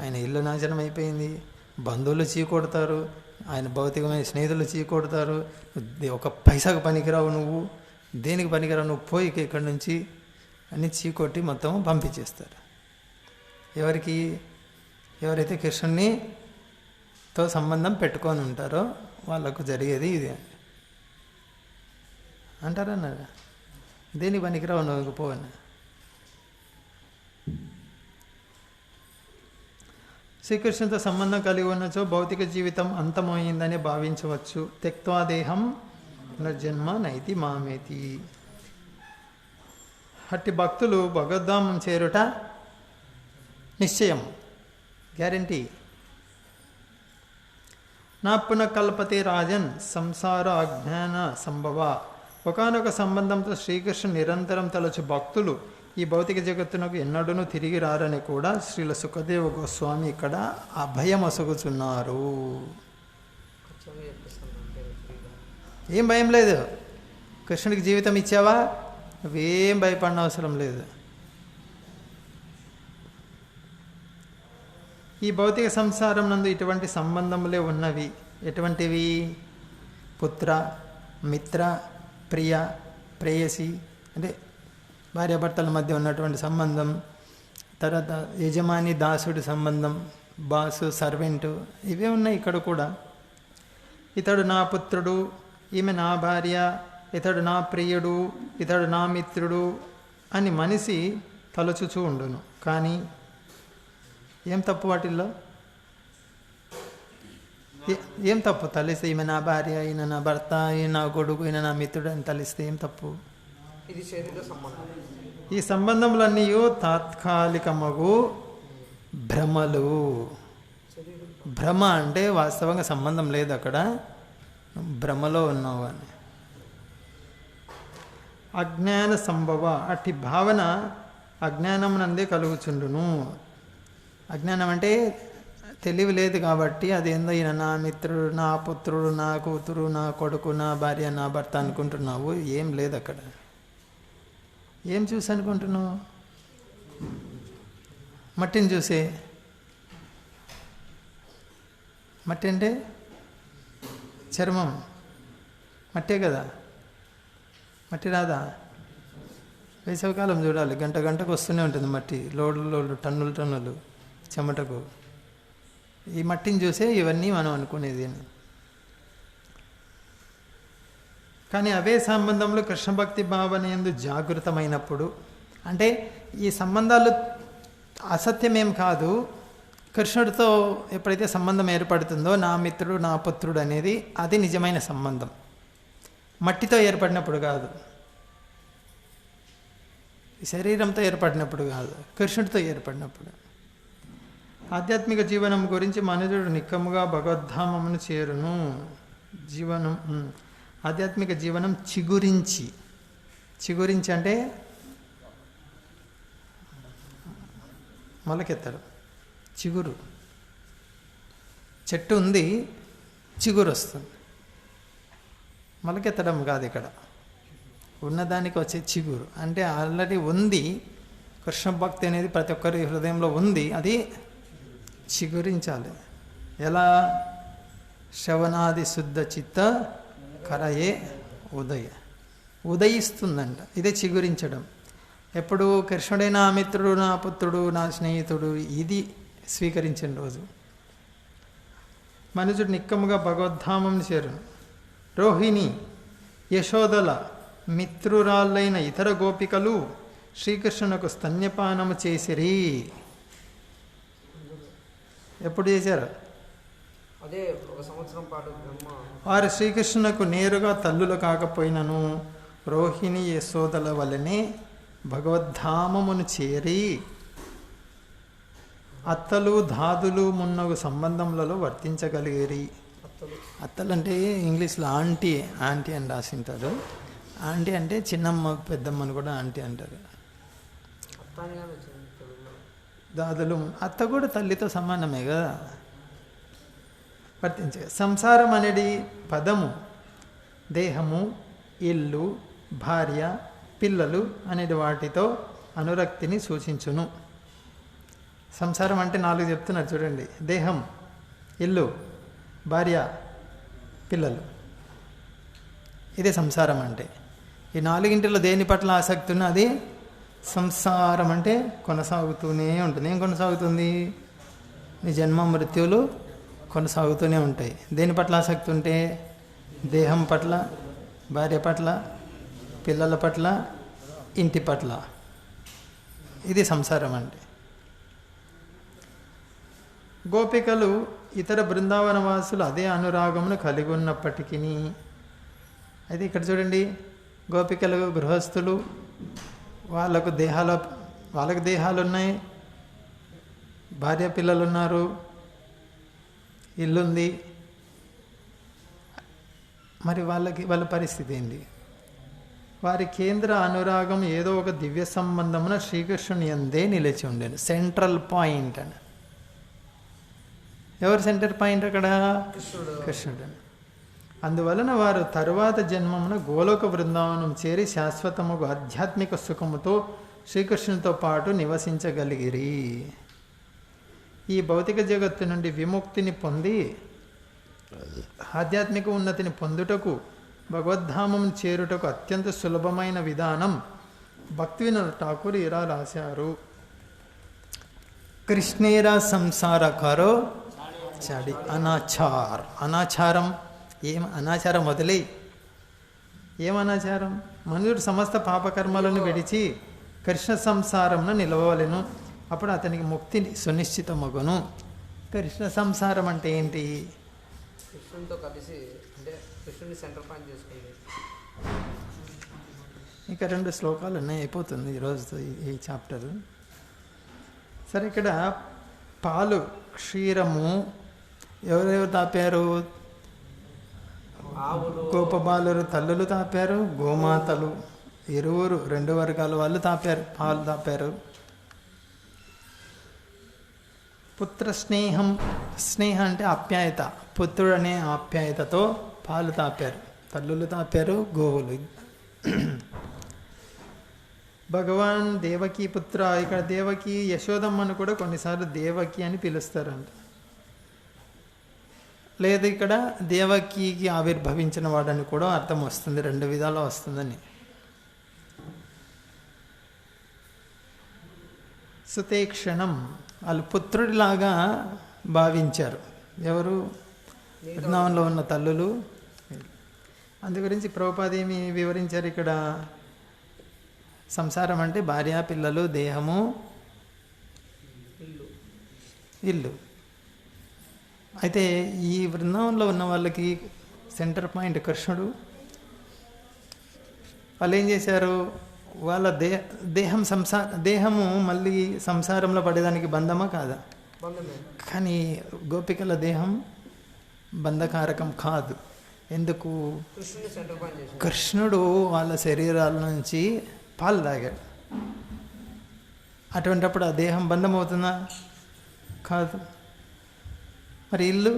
ఆయన ఇల్లు నాశనం అయిపోయింది, బంధువులు చీకొడతారు, ఆయన భౌతికమైన స్నేహితులు చీకొడతారు. ఒక పైసాకు పనికిరావు, నువ్వు దేనికి పనికిరావు, నువ్వు పోయి ఇక్కడి నుంచి అన్ని చీకొట్టి మొత్తం పంపించేస్తారు. ఎవరికి? ఎవరైతే కృష్ణునితో సంబంధం పెట్టుకొని ఉంటారో వాళ్ళకు జరిగేది ఇది అంటారన్నారా? దేనికి పనికిరావు నువ్వు పోవని. శ్రీకృష్ణునితో సంబంధం కలిగి ఉన్నచో భౌతిక జీవితం అంతమైందని భావించవచ్చు. త్యక్త్వా దేహం జన్మ నైతి మామేతి. అట్టి భక్తులు భగవద్ధామం చేరుట నిశ్చయం, గ్యారంటీ. నా పునఃకల్పతే రాజన్ సంసార అజ్ఞాన సంభవ. ఒకనొక సంబంధంతో శ్రీకృష్ణుడు నిరంతరం తలచు భక్తులు ఈ భౌతిక జగత్తునకు ఎన్నడూనూ తిరిగి రారని కూడా శ్రీల సుఖదేవ గోస్వామి ఇక్కడ అభయం అసగుతున్నారు. ఖచ్చితంగా చెప్పేస్తాను అంటే ఫ్రీగా. ఏం భయం లేదు. కృష్ణుడికి జీవితం ఇచ్చావా, నువ్వేం భయపడిన అవసరం లేదు. ఈ భౌతిక సంసారం నందు ఇటువంటి సంబంధములే ఉన్నవి. ఎటువంటివి? పుత్ర, మిత్ర, ప్రియ, ప్రేయసి, అంటే భార్యాభర్తల మధ్య ఉన్నటువంటి సంబంధం. తర్వాత యజమాని దాసుడి సంబంధం, బాసు సర్వెంటు, ఇవే ఉన్నాయి ఇక్కడ కూడా. ఇతడు నా పుత్రుడు, ఈమె నా భార్య, ఇతడు నా ప్రియుడు, ఇతడు నా మిత్రుడు అని మనిషి తలచుచూ ఉండును. కానీ ఏం తప్పు వాటిల్లో? ఏం తప్పు? తలిస్తే ఈమె నా భార్య, ఈయన నా భర్త, ఈయన నా కొడుకు, ఈయన నా మిత్రుడు అని తలిస్తే ఏం తప్పు? ఇది శరీర సంబంధం. ఈ సంబంధములన్నీ తాత్కాలికమగు భ్రమలు. భ్రమ అంటే వాస్తవంగా సంబంధం లేదు, అక్కడ భ్రమలో ఉన్నావు అని. అజ్ఞాన సంభవ, అట్టి భావన అజ్ఞానం నందే కలుగుచుండును. అజ్ఞానం అంటే తెలివి లేదు కాబట్టి అదేందో ఈయన నా మిత్రుడు, నా పుత్రుడు, నా కూతురు, నా కొడుకు, నా భార్య, నా భర్త అనుకుంటున్నావు. ఏం లేదు అక్కడ. ఏం చూసి అనుకుంటున్నావు? మట్టిని చూసే. మట్టి అంటే చర్మం, మట్టే కదా. మట్టి రాదా? వేసవికాలం చూడాలి, గంట గంటకు వస్తూనే ఉంటుంది మట్టి, లోడ్లు టన్నులు టన్నులు చెమటకు. ఈ మట్టిని చూసే ఇవన్నీ మనం అనుకునేది. కానీ అవే సంబంధంలో కృష్ణ భక్తి భావన యందు జాగృతమైనప్పుడు, అంటే ఈ సంబంధాలు అసత్యమేం కాదు, కృష్ణుడితో ఎప్పుడైతే సంబంధం ఏర్పడుతుందో, నా మిత్రుడు, నా పుత్రుడు అనేది, అది నిజమైన సంబంధం. మట్టితో ఏర్పడినప్పుడు కాదు, శరీరంతో ఏర్పడినప్పుడు కాదు, కృష్ణుడితో ఏర్పడినప్పుడు. ఆధ్యాత్మిక జీవనం గురించి మనుజుడు నిక్కముగా భగవద్ధామమును చేరును. జీవనం, ఆధ్యాత్మిక జీవనం చిగురించి. చిగురించి అంటే మొలకెత్తడం. చిగురు, చెట్టు ఉంది, చిగురు వస్తుంది. మొలకెత్తడం కాదు, ఇక్కడ ఉన్నదానికి వచ్చే చిగురు అంటే ఆల్రెడీ ఉంది. కృష్ణ భక్తి అనేది ప్రతి ఒక్కరి హృదయంలో ఉంది, అది చిగురించాలి. ఎలా? శ్రవణాది శుద్ధ చిత్త కరయే ఉదయిస్తుందంట. ఇదే చిగురించడం. ఎప్పుడు? కృష్ణుడే నా మిత్రుడు, నా పుత్రుడు, నా స్నేహితుడు, ఇది స్వీకరించిన రోజు మనుజుడు నిక్కముగా భగవద్ధామం చేరును. రోహిణి, యశోదల మిత్రురాళ్ళైన ఇతర గోపికలు శ్రీకృష్ణునకు స్తన్యపానము చేసిరి. ఎప్పుడు చేశారు? అదే 1 సంవత్సరం పాటు బ్రహ్మ. వారు శ్రీకృష్ణునకు నేరుగా తల్లులు కాకపోయినను రోహిణి యశోదల వలనే భగవద్ధామమును చేరి అత్తలు దాదులు మున్నగు సంబంధములలో వర్తించగలిగిరి. అత్తలు అంటే ఇంగ్లీష్లో ఆంటీ అని రాసింటారు. ఆంటీ అంటే చిన్నమ్మ, పెద్దమ్మని కూడా ఆంటీ అంటారు. దాదులు, అత్త కూడా తల్లితో సమానమే కదా, వర్తించే. సంసారం అనేది పదము దేహము, ఇల్లు, భార్య, పిల్లలు అనేది వాటితో అనురక్తిని సూచించును. సంసారం అంటే 4 చెప్తున్నారు చూడండి. దేహం, ఇల్లు, భార్య, పిల్లలు, ఇదే సంసారం అంటే. ఈ 4 దేని పట్ల ఆసక్తి ఉన్నా అది సంసారం అంటే కొనసాగుతూనే ఉంటుంది. ఏం కొనసాగుతుంది? నీ జన్మ మృత్యులు కొనసాగుతూనే ఉంటాయి. దేని పట్ల ఆసక్తి ఉంటే? దేహం పట్ల, భార్య పట్ల, పిల్లల పట్ల, ఇంటి పట్ల. ఇది సంసారం అంటే. గోపికలు ఇతర బృందావన వాసులు అదే అనురాగమును కలిగి ఉన్నప్పటికీ, అయితే ఇక్కడ చూడండి, గోపికలు గృహస్థులు, వాళ్ళకు దేహాలు ఉన్నాయి, భార్య పిల్లలు ఉన్నారు, ఇల్లుంది. మరి వాళ్ళ పరిస్థితి ఏంటి? వారి కేంద్ర అనురాగం ఏదో ఒక దివ్య సంబంధమున శ్రీకృష్ణుని యందే నిలిచి ఉండేను. సెంట్రల్ పాయింట్ అని. ఎవరు సెంటర్ పాయింట్ అక్కడ? కృష్ణుడు. అందువలన వారు తరువాత జన్మమున గోలోక బృందావనం చేరి శాశ్వతముగు ఆధ్యాత్మిక సుఖముతో శ్రీకృష్ణునితో పాటు నివసించగలిగిరి. ఈ భౌతిక జగత్తు నుండి విముక్తిని పొంది ఆధ్యాత్మిక ఉన్నతిని పొందుటకు భగవద్ధామం చేరుటకు అత్యంత సులభమైన విధానం భక్తివినోద ఠాకూర్ ఇలా రాశారు. కృష్ణేరా సంసార కరో చాడి అనాచారం. ఏం అనాచారం? వదిలే. ఏం అనాచారం? మనుషుడు సమస్త పాపకర్మలను విడిచి కృష్ణ సంసారంను నిలవవలెను. అప్పుడు అతనికి ముక్తి సునిశ్చితమగును. కృష్ణ సంసారం అంటే ఏంటి? కృష్ణునితో కలిసి, అంటే కృష్ణుని సెంటర్ పాయింట్ చేసుకుంది. ఇంకా 2 శ్లోకాలు ఉన్నాయి, అయిపోతుంది ఈరోజుతో ఈ చాప్టర్. సరే, ఇక్కడ పాలు, క్షీరము ఎవరెవరు తాపారు? గోపబాలురు తల్లులు తాపారు, గోమాతలు ఇరువురు 2 వర్గాల వాళ్ళు తాపారు, పాలు తాపారు. పుత్ర స్నేహం అంటే ఆప్యాయత. పుత్రుడు అనే ఆప్యాయతతో పాలు తాపారు, తల్లులు తాపారు, గోవులు. భగవాన్ దేవకీ పుత్ర. ఇక్కడ దేవకి, యశోదమ్మను కూడా కొన్నిసార్లు దేవకి అని పిలుస్తారంట. లేదు, ఇక్కడ దేవకీకి ఆవిర్భవించిన వాడని కూడా అర్థం వస్తుంది. 2 విధాలు వస్తుందని. సుతేక్షణం వాళ్ళు పుత్రుడిలాగా భావించారు. ఎవరు? బృందావనంలో ఉన్న తల్లులు. అందు గురించి ప్రభుపాద ఏమి వివరించారు ఇక్కడ? సంసారం అంటే భార్య, పిల్లలు, దేహము, ఇల్లు. అయితే ఈ బృందావనంలో ఉన్న వాళ్ళకి సెంటర్ పాయింట్ కృష్ణుడు. వాళ్ళు ఏం చేశారు? వాళ్ళ దేహము మళ్ళీ సంసారంలో పడేదానికి బంధమా కాదా? కానీ గోపికల దేహం బంధకారకం కాదు. ఎందుకు? కృష్ణుడు వాళ్ళ శరీరాల నుంచి పాలు తాగాడు. అటువంటిప్పుడు ఆ దేహం బంధం అవుతుందా? కాదు. మరి ఇల్లు?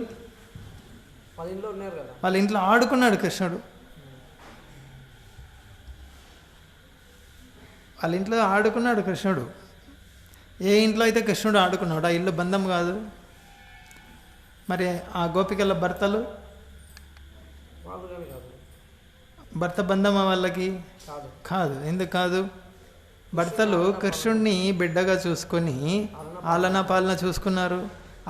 వాళ్ళ ఇంట్లో ఆడుకున్నాడు కృష్ణుడు. వాళ్ళ ఇంట్లో ఆడుకున్నాడు కృష్ణుడు. ఏ ఇంట్లో అయితే కృష్ణుడు ఆడుకున్నాడు ఆ ఇల్లు బంధం కాదు. మరి ఆ గోపికల భర్తలు, భర్త బంధమా వాళ్ళకి? కాదు. ఎందుకు కాదు? భర్తలు కృష్ణుడిని బిడ్డగా చూసుకొని ఆలన పాలన చూసుకున్నారు.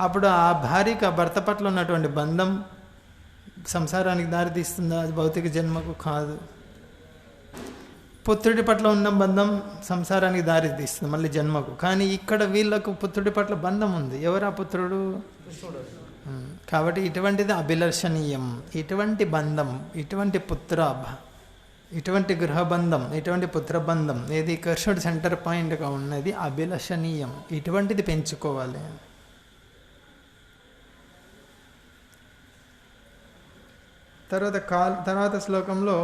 అప్పుడు ఆ భార్యకి ఆ భర్త పట్ల ఉన్నటువంటి బంధం సంసారానికి దారితీస్తుందా? అది భౌతిక జన్మకు కాదు. పుత్రుడి పట్ల ఉన్న బంధం సంసారానికి దారితీస్తుంది, మళ్ళీ జన్మకు. కానీ ఇక్కడ వీళ్ళకు పుత్రుడి పట్ల బంధం ఉంది. ఎవరా పుత్రుడు? కాబట్టి ఇటువంటిది అభిలషణీయం. ఇటువంటి బంధం, ఇటువంటి గృహబంధం, ఇటువంటి పుత్రబంధం ఏది కృష్ణుడి సెంటర్ పాయింట్గా ఉన్నది అభిలషణీయం. ఇటువంటిది పెంచుకోవాలి. తర్వాత శ్లోకంలో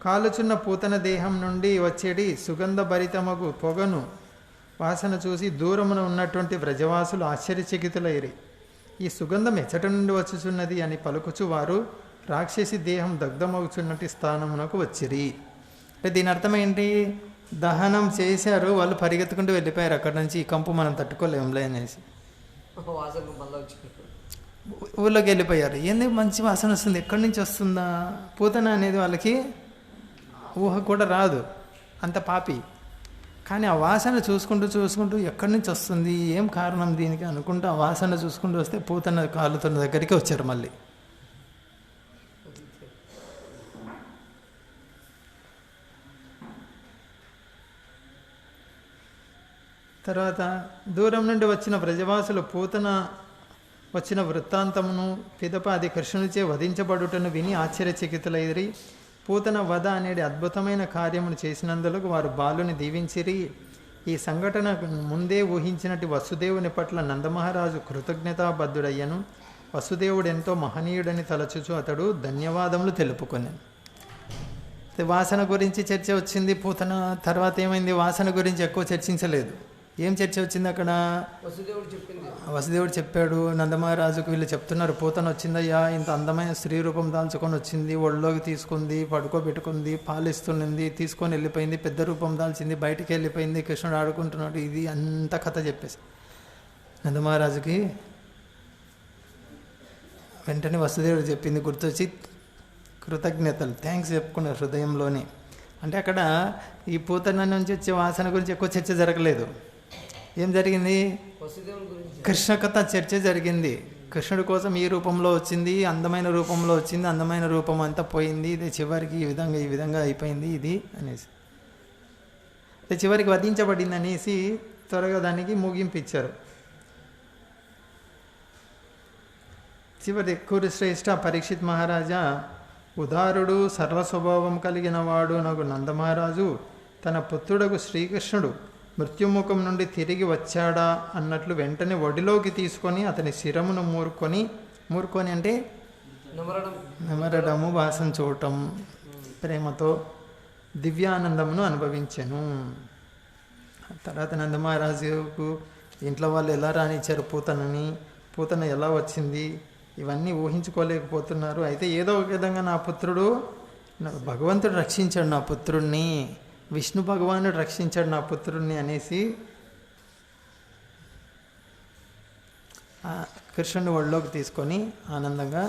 కాలుచున్న పూతన దేహం నుండి వచ్చేటి సుగంధభరితమగు పొగను వాసన చూసి దూరమున ఉన్నటువంటి వ్రజవాసులు ఆశ్చర్యచకితులైరి. ఈ సుగంధం ఎచ్చట నుండి వచ్చుచున్నది అని పలుకుచు వారు రాక్షసి దేహం దగ్ధమవుచున్నటి స్థానమునకు వచ్చిరి. అంటే దీని అర్థం ఏంటి? దహనం చేశారు, వాళ్ళు పరిగెత్తుకుంటూ వెళ్ళిపోయారు అక్కడి నుంచి. ఈ కంపు మనం తట్టుకోలేంలే అనేసి ఊళ్ళోకి వెళ్ళిపోయారు. ఏంది మంచి వాసన వస్తుంది, ఎక్కడి నుంచి వస్తుందా? పూతన అనేది వాళ్ళకి ఊహ కూడా రాదు, అంత పాపి. కానీ ఆ వాసన చూసుకుంటూ ఎక్కడి నుంచి వస్తుంది, ఏం కారణం దీనికి అనుకుంటూ ఆ వాసన చూసుకుంటూ వస్తే పూతన కాలుతున్న దగ్గరికి వచ్చారు మళ్ళీ. తర్వాత దూరం నుండి వచ్చిన వ్రజవాసులు పూతన వచ్చిన వృత్తాంతమును పిదప అది కృష్ణునిచే వధించబడుటను విని ఆశ్చర్యచకితులైరి. పూతన వధ అనేది అద్భుతమైన కార్యమును చేసినందులకు వారు బాలుని దీవించిరి. ఈ సంఘటన ముందే ఊహించినట్టు వసుదేవుని పట్ల నందమహారాజు కృతజ్ఞతాబద్ధుడయ్యను. వసుదేవుడు ఎంతో మహనీయుడని తలచుచు అతడు ధన్యవాదములు తెలుపుకొనెను. వాసన గురించి చర్చ వచ్చింది. పూతన తర్వాత ఏమైంది? వాసన గురించి ఎక్కువ చర్చించలేదు. ఏం చర్చ వచ్చింది అక్కడ? వసుదేవుడు చెప్పింది. వసుదేవుడు చెప్పాడు. నందమహారాజుకు వీళ్ళు చెప్తున్నారు, పూతన వచ్చిందయ్యా, ఇంత అందమైన స్త్రీ రూపం దాల్చుకొని వచ్చింది, ఒళ్ళోకి తీసుకుంది, పడుకోబెట్టుకుంది, పాలిస్తున్నది, తీసుకొని వెళ్ళిపోయింది, పెద్ద రూపం దాల్చింది, బయటికి వెళ్ళిపోయింది, కృష్ణుడు ఆడుకుంటున్నాడు, ఇది అంత కథ చెప్పేసి నందమహారాజుకి వెంటనే వసుదేవుడు చెప్పింది గుర్తొచ్చి కృతజ్ఞతలు, థ్యాంక్స్ చెప్పుకున్నారు హృదయంలోనే. అంటే అక్కడ ఈ పూతన నుంచి వచ్చే వాసన గురించి ఎక్కువ చర్చ జరగలేదు. ఏం జరిగింది? వసుదేవుని గురించి కృష్ణ కథ చర్చ జరిగింది. కృష్ణుడి కోసం ఈ రూపంలో వచ్చింది, అందమైన రూపంలో వచ్చింది, అందమైన రూపం అంతా పోయింది, ఇది చివరికి ఈ విధంగా అయిపోయింది ఇది అనేసి, చివరికి వధించబడింది అనేసి త్వరగా దానికి ముగింపు ఇచ్చారు. చివరి కురుశ్రేష్ఠ పరీక్షిత్ మహారాజా ఉదారుడు సర్వస్వభావం కలిగిన వాడు నాకు నందమహారాజు తన పుత్రుడకు శ్రీకృష్ణుడు మృత్యుముఖం నుండి తిరిగి వచ్చాడా అన్నట్లు వెంటనే ఒడిలోకి తీసుకొని అతని శిరమును మూరుకొని అంటే నెమరడము, వాసన చూడటం, ప్రేమతో దివ్యానందమును అనుభవించాను. తర్వాత నందమహారాజుకు ఇంట్లో వాళ్ళు ఎలా రానిచ్చారు పూతనని, పూతన ఎలా వచ్చింది, ఇవన్నీ ఊహించుకోలేకపోతున్నారు. అయితే ఏదో ఒక విధంగా నా పుత్రుడు, భగవంతుడు రక్షించాడు నా పుత్రుడిని, విష్ణు భగవానుడు రక్షించాడు నా పుత్రుడిని అనేసి కృష్ణుని ఒళ్ళోకి తీసుకొని ఆనందంగా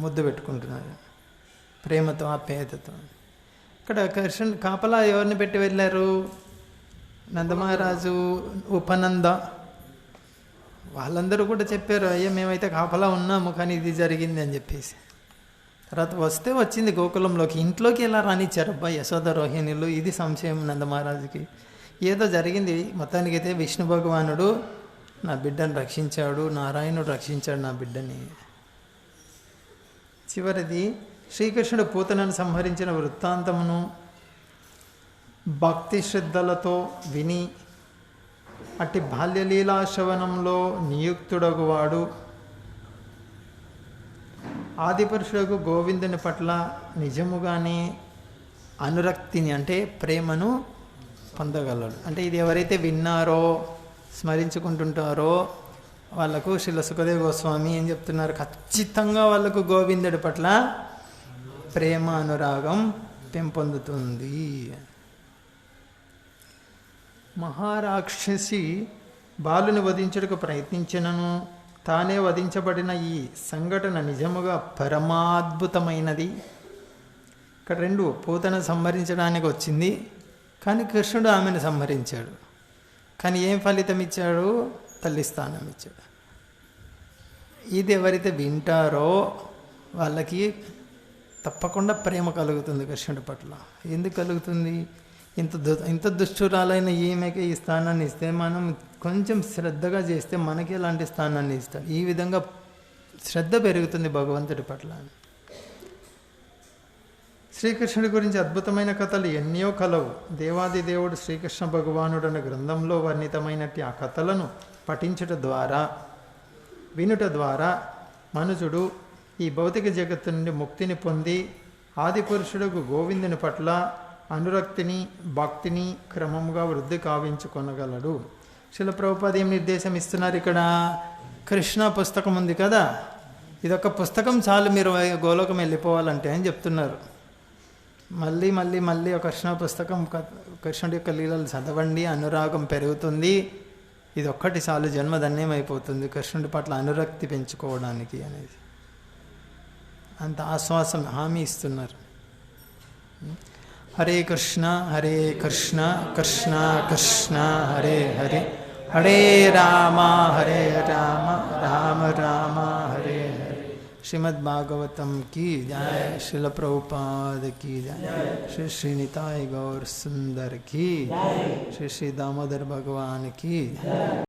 ముద్దు పెట్టుకుంటున్నారు, ప్రేమతో ఆప్యాయతతో. ఇక్కడ కృష్ణుని కాపలా ఎవరిని పెట్టి వెళ్ళారు? నందమహారాజు, ఉపనంద, వాళ్ళందరూ కూడా చెప్పారు, అయ్యా మేమైతే కాపలా ఉన్నాము కానీ ఇది జరిగింది అని చెప్పేసి. తర్వాత వస్తే వచ్చింది గోకులంలోకి, ఇంట్లోకి ఎలా రానిచ్చారు అబ్బా యశోద రోహిణులు? ఇది సంశయం నందమహారాజుకి. ఏదో జరిగింది మొత్తానికైతే విష్ణు భగవానుడు నా బిడ్డను రక్షించాడు, నారాయణుడు రక్షించాడు నా బిడ్డని. చివరిది శ్రీకృష్ణుడు పూతనను సంహరించిన వృత్తాంతమును భక్తి శ్రద్ధలతో విని అట్టి బాల్యలీలా శ్రవణంలో నియుక్తుడగువాడు ఆదిపురుషులకు గోవిందుని పట్ల నిజముగానే అనురక్తిని అంటే ప్రేమను పొందగలడు. అంటే ఇది ఎవరైతే విన్నారో స్మరించుకుంటుంటారో వాళ్ళకు శ్రీల సుఖదేవ గోస్వామి ఏం చెప్తున్నారు, ఖచ్చితంగా వాళ్ళకు గోవిందుడి పట్ల ప్రేమ అనురాగం పెంపొందుతుంది. మహారాక్షసి బాలుని వధించుటకు ప్రయత్నించినను తానే వధించబడిన ఈ సంఘటన నిజముగా పరమాద్భుతమైనది. ఇక్కడ రెండు, పూతన సంహరించడానికి వచ్చింది కానీ కృష్ణుడు ఆమెను సంహరించాడు. కానీ ఏం ఫలితం ఇచ్చాడు? తల్లి స్థానం ఇచ్చాడు. ఇది ఎవరైతే వింటారో వాళ్ళకి తప్పకుండా ప్రేమ కలుగుతుంది కృష్ణుడి పట్ల. ఎందుకు కలుగుతుంది? ఇంత దుష్టురాలైన ఈమెకి ఈ స్థానాన్ని ఇస్తే మనం కొంచెం శ్రద్ధగా చేస్తే మనకి ఎలాంటి స్థానాన్ని ఇస్తాడు. ఈ విధంగా శ్రద్ధ పెరుగుతుంది భగవంతుడి పట్ల. శ్రీకృష్ణుడి గురించి అద్భుతమైన కథలు ఎన్నో కలవు. దేవాది దేవుడు శ్రీకృష్ణ భగవానుడు అనే గ్రంథంలో వర్ణితమైనట్టి ఆ కథలను పఠించుట ద్వారా వినుట ద్వారా మనుషుడు ఈ భౌతిక జగత్తు నుండి ముక్తిని పొంది ఆదిపురుషుడుకు గోవిందుని పట్ల అనురక్తిని భక్తిని క్రమంగా వృద్ధి కావించుకొనగలడు. శిల ప్రభుపాద ఏం నిర్దేశం ఇస్తున్నారు ఇక్కడ? కృష్ణ పుస్తకం ఉంది కదా, ఇదొక పుస్తకం చాలు మీరు గోలోకం వెళ్ళిపోవాలంటే అని చెప్తున్నారు. మళ్ళీ మళ్ళీ మళ్ళీ ఒక కృష్ణ పుస్తకం, కృష్ణుడి యొక్క లీలలు చదవండి, అనురాగం పెరుగుతుంది. ఇది ఒక్కటి చాలు, జన్మధన్యం అయిపోతుంది కృష్ణుడి పట్ల అనురక్తి పెంచుకోవడానికి అనేది. అంత ఆశ్వాసం హామీ ఇస్తున్నారు. హరే కృష్ణ కృష్ణ కృష్ణ హరే హరే, హరే రామ రామ రామ హరే హరే. श्रीमद् भागवतम की जय, श्रील प्रभुपाद की जय, श्री श्रीनिताय गौर सुंदर की, श्री श्री दामोदर भगवान की जय.